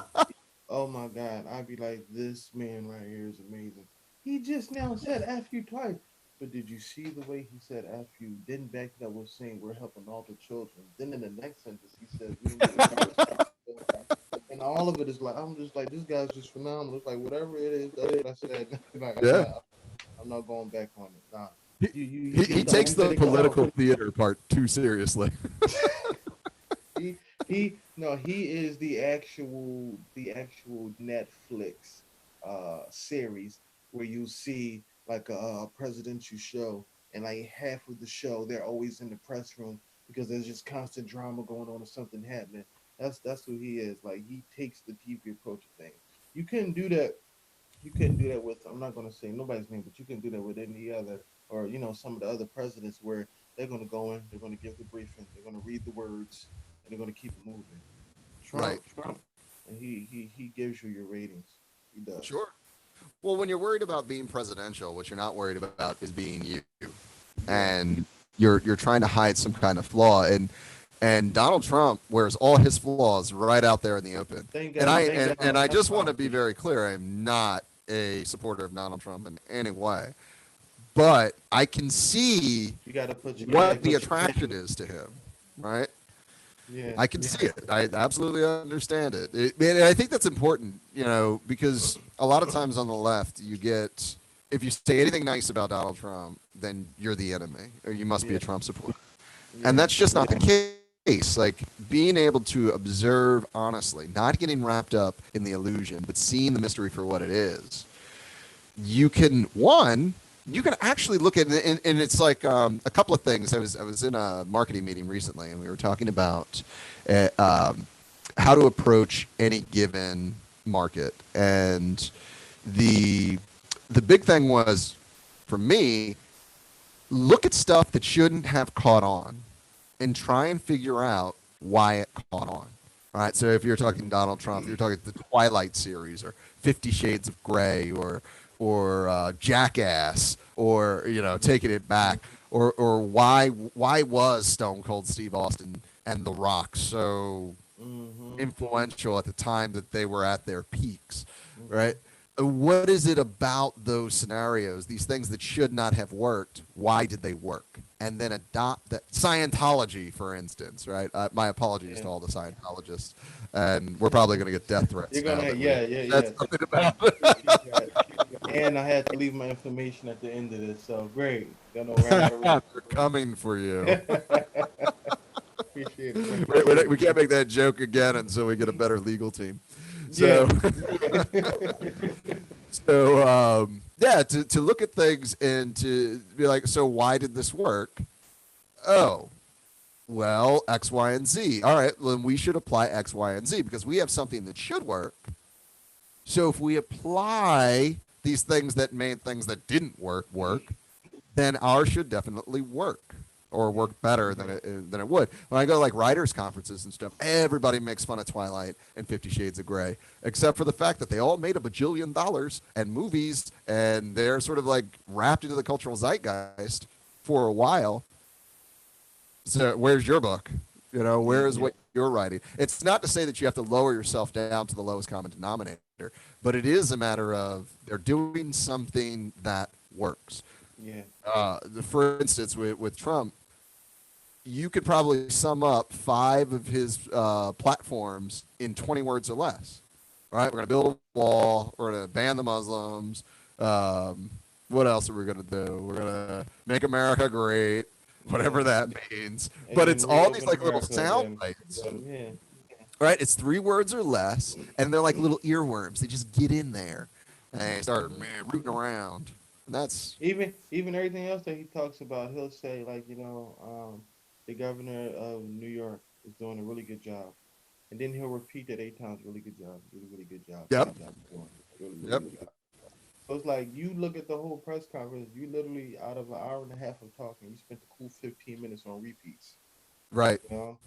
oh my God, I'd be like, this man right here is amazing. He just now said F you twice. But did you see the way he said F you? Didn't back it up with saying we're helping all the children. Then in the next sentence, he says we need to encourage children. And all of it is like, I'm just like, this guy's just phenomenal. It's like, whatever it is, that's what I said. Like, Yeah. I'm not going back on it. Nah. He, You he get the takes whole the thing political out. theater part too seriously. He is the actual Netflix series where you see like a presidential show, and like half of the show they're always in the press room because there's just constant drama going on or something happening. That's who he is. Like he takes the TV approach of things. You couldn't do that. You couldn't do that with, I'm not going to say nobody's name, but you can do that with any other, or some of the other presidents where they're going to go in, they're going to give the briefing, they're going to read the words, and they're going to keep it moving. Right. Trump, and he gives you your ratings. He does. Sure. Well, when you're worried about being presidential, what you're not worried about is being you, Yeah. and you're trying to hide some kind of flaw. And Donald Trump wears all his flaws right out there in the open. Thank And God. Thank and God. I just want to be very clear. I'm not a supporter of Donald Trump in any way, but I can see You got to put your what the caveats. attraction is to him, right? Yeah. I can see it. I absolutely understand it. And I think that's important, because a lot of times on the left, you get, if you say anything nice about Donald Trump, then you're the enemy, or you must be Yeah. a Trump supporter. And Yeah. that's just not the case. Like being able to observe honestly, not getting wrapped up in the illusion, but seeing the mystery for what it is, you can, you can actually look at it, and it's like a couple of things. I was in a marketing meeting recently, and we were talking about how to approach any given market, and the the big thing was for me, look at stuff that shouldn't have caught on, and try and figure out why it caught on. All right. So if you're talking Donald Trump, you're talking the Twilight series or 50 Shades of Grey or Jackass or Taking It Back or why was Stone Cold Steve Austin and The Rock so Mm-hmm. influential at the time that they were at their peaks, Mm-hmm. right? What is it about those scenarios, these things that should not have worked? Why did they work? And then adopt that. Scientology, for instance, right? My apologies Yeah. to all the Scientologists, and we're probably going to get death threats You're now gonna, that yeah, we yeah, said yeah. something about Keep that. And I had to leave my information at the end of this, so great. Gonna run out of They're coming for you. appreciate it. We can't make that joke again until we get a better legal team. Yeah. So, yeah, to look at things and to be like, so why did this work? Oh, well, X, Y, and Z. All right, well, then we should apply X, Y, and Z because we have something that should work. So if we apply these things that made things that didn't work, then ours should definitely work or work better than it would. When I go to like writers conferences and stuff, everybody makes fun of Twilight and 50 Shades of Grey, except for the fact that they all made a bajillion dollars and movies, and they're sort of like wrapped into the cultural zeitgeist for a while. So where's your book? Where's Yeah. what you're writing? It's not to say that you have to lower yourself down to the lowest common denominator, but it is a matter of they're doing something that works. Yeah. For instance, with Trump, you could probably sum up 5 of his platforms in 20 words or less. All right, we're going to build a wall. We're going to ban the Muslims. What else are we going to do? We're going to make America great, whatever Yeah. that means. And But then it's all these reopen like little America sound again. bites, Yeah. right? It's 3 words or less, and they're like little earworms. They just get in there and they start rooting around. And that's Even everything else that he talks about, he'll say like, the governor of New York is doing a really good job, and then he'll repeat that 8 times. Really good job. Really, really good job. yep, Good job. Doing. Really, really yep, good job. So it's like you look at the whole press conference. You literally out of an hour and a half of talking, you spent the cool 15 minutes on repeats. right. You know,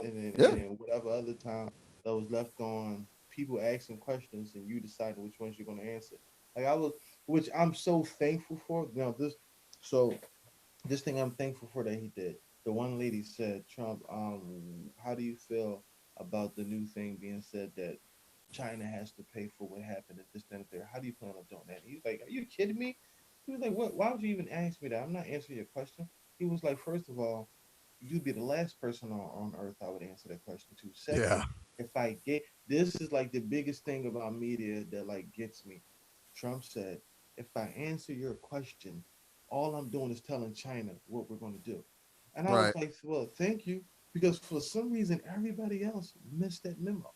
Yeah. then whatever other time that was left on people asking questions and you deciding which ones you're going to answer. Like I was, which I'm so thankful for. Now so this thing I'm thankful for that he did. The one lady said, Trump, how do you feel about the new thing being said that China has to pay for what happened at this, then, there? How do you plan on doing that? He was like, are you kidding me? He was like, what? Why would you even ask me that? I'm not answering your question. He was like, first of all, you'd be the last person on earth I would answer that question to. Second, Yeah. if I get this is like the biggest thing about media that like gets me. Trump said, if I answer your question, all I'm doing is telling China what we're going to do. And I was Right. like, well, thank you. Because for some reason, everybody else missed that memo. Oh,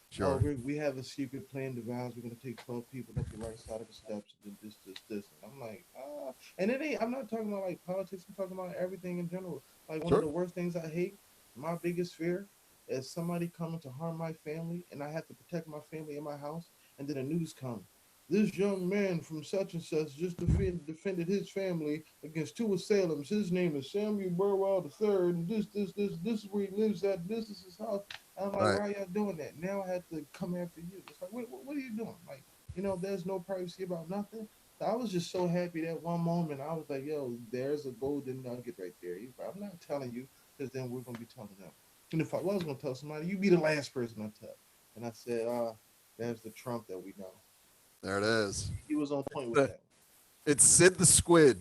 Sure. we have a secret plan devised. We're going to take 12 people up the right side of the steps and do this. And I'm like, ah. And it ain't, I'm not talking about like politics. I'm talking about everything in general. Like one of Sure. the worst things I hate, my biggest fear is somebody coming to harm my family and I have to protect my family in my house. And then the news come. This young man from such and such just defended his family against two assailants. His name is Samuel Burwell III, and this is where he lives at. This is his house. And I'm like, Right. why are y'all doing that? Now I have to come after you. It's like, what are you doing? Like, there's no privacy about nothing. So I was just so happy that one moment I was like, yo, there's a golden nugget right there. I'm not telling you because then we're going to be telling them. And if I was going to tell somebody, you'd be the last person I tell. And I said, there's the Trump that we know. There it is. He was on point with The- that. It's Sid the Squid.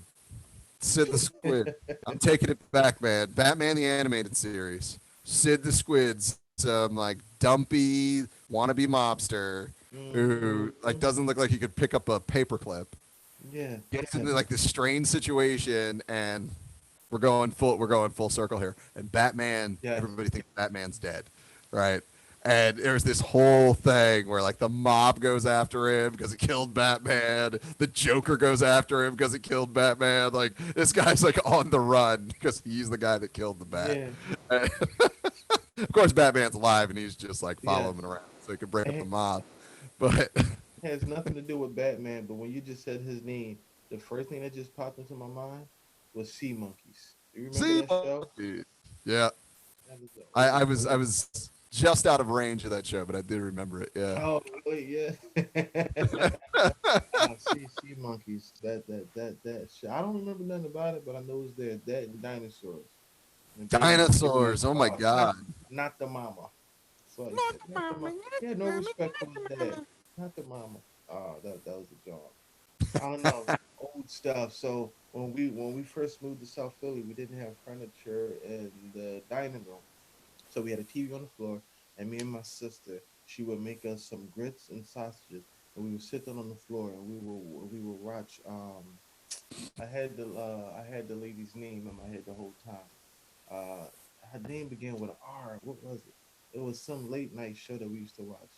Sid the Squid. I'm taking it back, man. Batman the animated series. Sid the Squid's some like dumpy wannabe mobster who like Mm-hmm. doesn't look like he could pick up a paperclip. Yeah, Gets yeah, into like this strange situation, and we're going full circle here. And Batman, yes, everybody thinks Batman's dead, right? And there's this whole thing where like the mob goes after him because he killed Batman. The Joker goes after him because he killed Batman. Like this guy's like on the run because he's the guy that killed the Bat. yeah, And of course, Batman's alive and he's just like yes. following him around so he can break up the It mob. But has nothing to do with Batman, but when you just said his name, the first thing that just popped into my mind was Sea Monkeys. Do you remember see, that show? yeah, That was an I old, was I old. was just out of range of that show, but I do remember it. Yeah. Oh, wait, yeah. Sea Monkeys. That show. I don't remember nothing about it, but I know it's there. That and dinosaurs. And baby giving them, Dinosaurs. Oh my god. not the mama. So he said, not the mama. He had no respect for his dad. Not the mama. Oh, that was a job. I don't know, old stuff. So when we first moved to South Philly, we didn't have furniture in the dining room, so we had a TV on the floor. And me and my sister, she would make us some grits and sausages, and we would sit down on the floor and we would watch. I had the lady's name in my head the whole time. Her name began with an R. What was it? It was some late night show that we used to watch.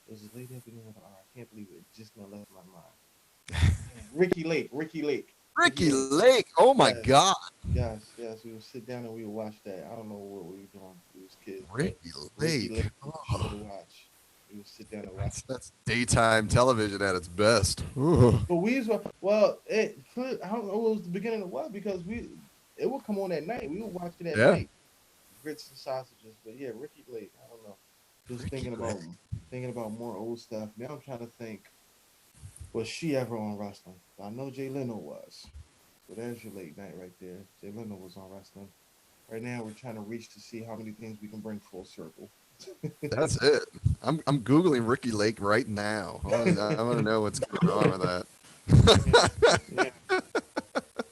It was a lady that began with an R. I can't believe it. Just now left my mind. Ricky Lake. Ricky Lake. Ricky Ricky Lake. Lake. Oh my Yes, god. yes. We would sit down and we would watch that. I don't know what we were doing. We was kids, but Ricky Ricky Lake. Lake was Oh, to watch. We would sit down and watch. that's daytime television at its best. Ooh. But we was well. I don't know. It was the beginning of what because it would come on at night. We would watch it at Yeah. night. Grits and sausages. But yeah, Ricky Lake. I don't know. Just Ricky Lake. thinking about more old stuff. Now I'm trying to think. Was she ever on wrestling? I know Jay Leno was. So there's your late night right there. Jay Leno was on wrestling. Right now we're trying to reach to see how many things we can bring full circle. That's it. I'm googling Ricky Lake right now. I want to know what's going on with Yeah, that. yeah.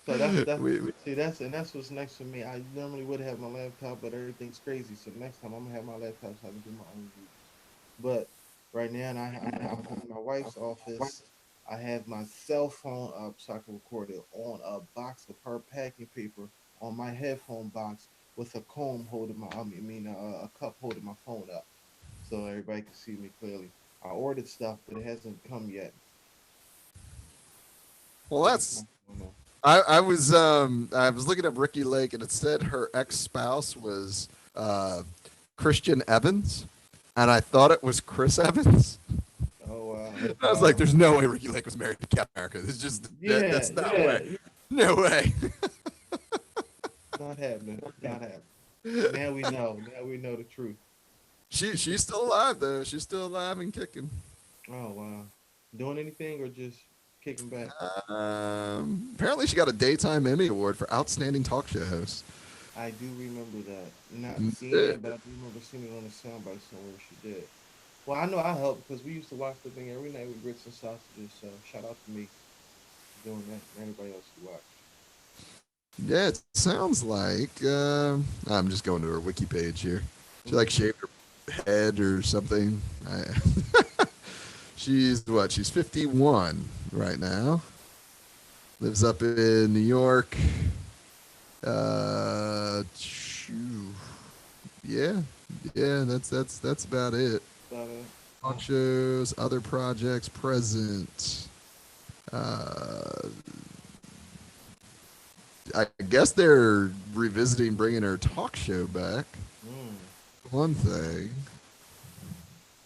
So that's we, see that's what's next for me. I normally would have my laptop, but everything's crazy. So next time I'm gonna have my laptop so I can do my own videos. But right now, I'm in my wife's office. I have my cell phone up so I can record it on a box of her packing paper on my headphone box with a comb holding a cup holding my phone up so everybody can see me clearly. I ordered stuff, but it hasn't come yet. well, So that's I don't know. I was looking up Ricky Lake and it said her ex spouse was Christian Evans, and I thought it was Chris Evans. Oh I was like, "There's no way Ricky Lake was married to Captain America. It's just yeah, that's no yeah, way, no way." not happening, not happening. Now we know. Now we know the truth. She's still alive though. She's still alive and kicking. Oh wow. Doing anything or just kicking back? Apparently she got a daytime Emmy award for outstanding talk show host. I do remember that. Not seeing Yeah. it, but I do remember seeing it on the soundbite somewhere she did. Well, I know I helped because we used to watch the thing every night with grits and sausages. So shout out to me for doing that and everybody else who watched. Yeah, it sounds like I'm just going to her wiki page here. She like Mm. shaved her head or something. She's what? She's 51 right now. Lives up in New York. Shoo. Yeah, yeah. That's about it. About it. Talk shows, other projects, present. Uh, I guess they're revisiting bringing her talk show back. Mm. One thing.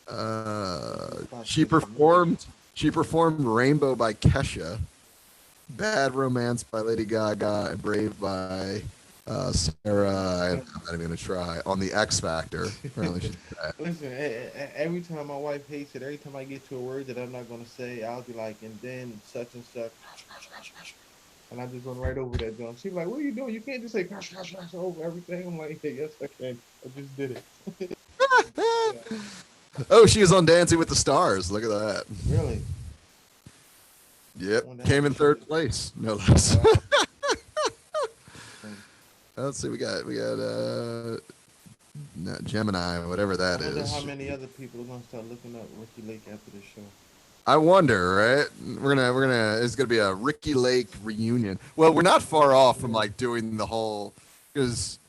About She 50 minutes. performed. She performed "Rainbow" by Kesha, "Bad Romance" by Lady Gaga, and "Brave" by Sarah. I'm not even gonna try on the X Factor. Apparently, she's bad. Listen, every time my wife hates it, every time I get to a word that I'm not gonna say, I'll be like, and then such and such, and I just run right over that jump. She's like, "What are you doing? You can't just say gosh, gosh, gosh over everything." I'm like, "Yeah, yes, I can. I just did it." Yeah, Oh, she was on Dancing with the Stars. Look at that. really. Yep, Wonder how came much in she third did. place, no Oh less. wow. Um, Let's see, we got no, Gemini, whatever I that wonder how is. many other people are gonna start looking up Ricky Lake after this show. I wonder, right? We're gonna. It's gonna be a Ricky Lake reunion. Well, we're not far off from like doing the whole, because,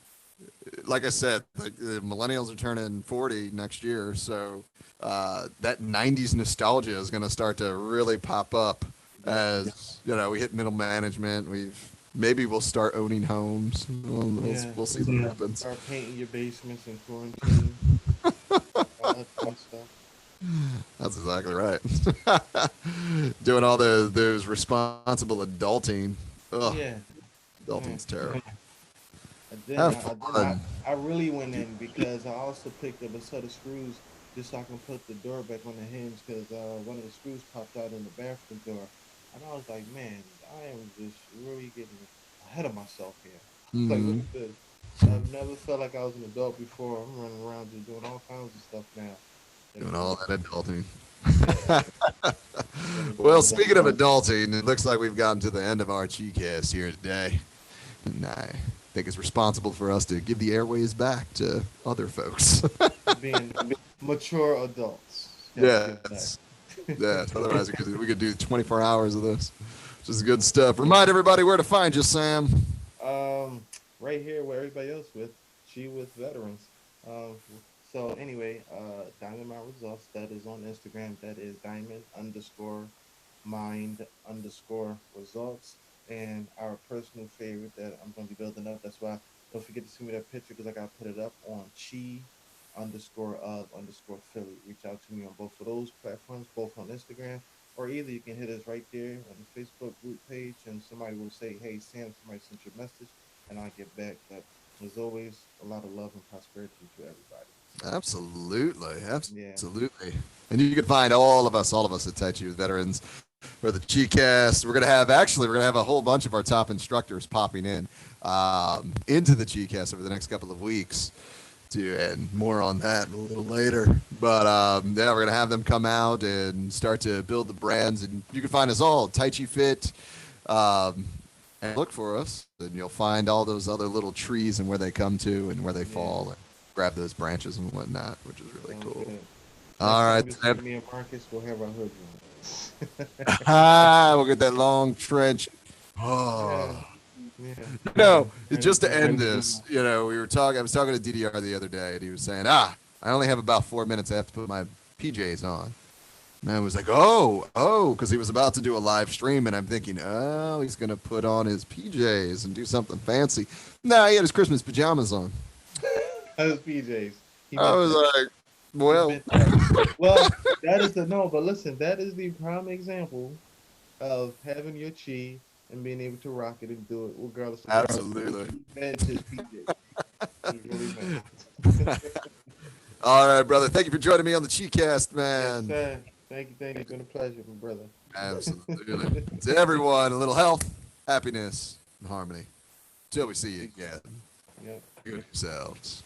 like I said, like the millennials are turning 40 next year, so that 90s nostalgia is gonna start to really pop up Yep. as we hit middle management. Maybe we'll start owning homes. Yeah. We'll see what happens. Start painting your basements in quarantine. All that fun stuff. That's exactly right. Doing all those responsible adulting. Ugh, Yeah. Yeah. adulting's terrible. And then Have I fun. I really went in because I also picked up a set of screws just so I can put the door back on the hinge because one of the screws popped out in the bathroom door. And I was like, man, I am just really getting ahead of myself here. Like, look Hmm. at this. I've never felt like I was an adult before. I'm running around just doing all kinds of stuff now. Like, Doing all that adulting. yeah, gotta go Well, on that. speaking of adulting, it looks like we've gotten to the end of our Gcast here today. And I think it's responsible for us to give the airways back to other folks. To being mature adults. Gotta give back. Yes. Yes. Otherwise, we could do 24 hours of this, which is good stuff. Remind everybody where to find you, Sam. Um, right here where everybody else with she with veterans. Um, so anyway, Diamond Mind Results. That is on Instagram. That is Diamond underscore Mind underscore Results. And our personal favorite that I'm going to be building up. That's why don't forget to send me that picture because I got to put it up on Chi underscore of underscore Philly. Reach out to me on both of those platforms, both on Instagram, or either you can hit us right there on the Facebook group page and somebody will say, "Hey Sam, somebody sent your message," and I'll get back. But there's always a lot of love and prosperity to everybody. So Absolutely, yeah, absolutely. And you can find all of us at Tai Chi with Veterans for the Gcast. We're gonna have a whole bunch of our top instructors popping in into the Gcast over the next couple of weeks. And more on that a little later. But yeah, we're gonna have them come out and start to build the brands, and you can find us all Tai Chi Fit. Um, and look for us, and you'll find all those other little trees and where they come to and where they yeah, fall, and grab those branches and whatnot, which is really sounds cool. good. All Next time right, you see Sam. me and Marcus, we'll have our hood on. We'll get that long trench. Yeah, Oh. yeah. Just to end And this, we were talking. I was talking to DDR the other day, and he was saying, I only have about 4 minutes. I have to put my PJs on. And I was like, because he was about to do a live stream, and I'm thinking, he's gonna put on his PJs and do something fancy. Nah, he had his Christmas pajamas on. those PJs. He I meant was that. like, He well, meant that. Well, that is the no, but listen, that is the prime example of having your chi and being able to rock it and do it regardless of what absolutely. he meant his PJs. He really meant. All right, brother. Thank you for joining me on the Cheecast, Yes, man. sir. Thank you. Thank you. It's been a pleasure, my brother. Absolutely. To everyone, a little health, happiness, and harmony. Till we see you again. Yep. Good yourselves.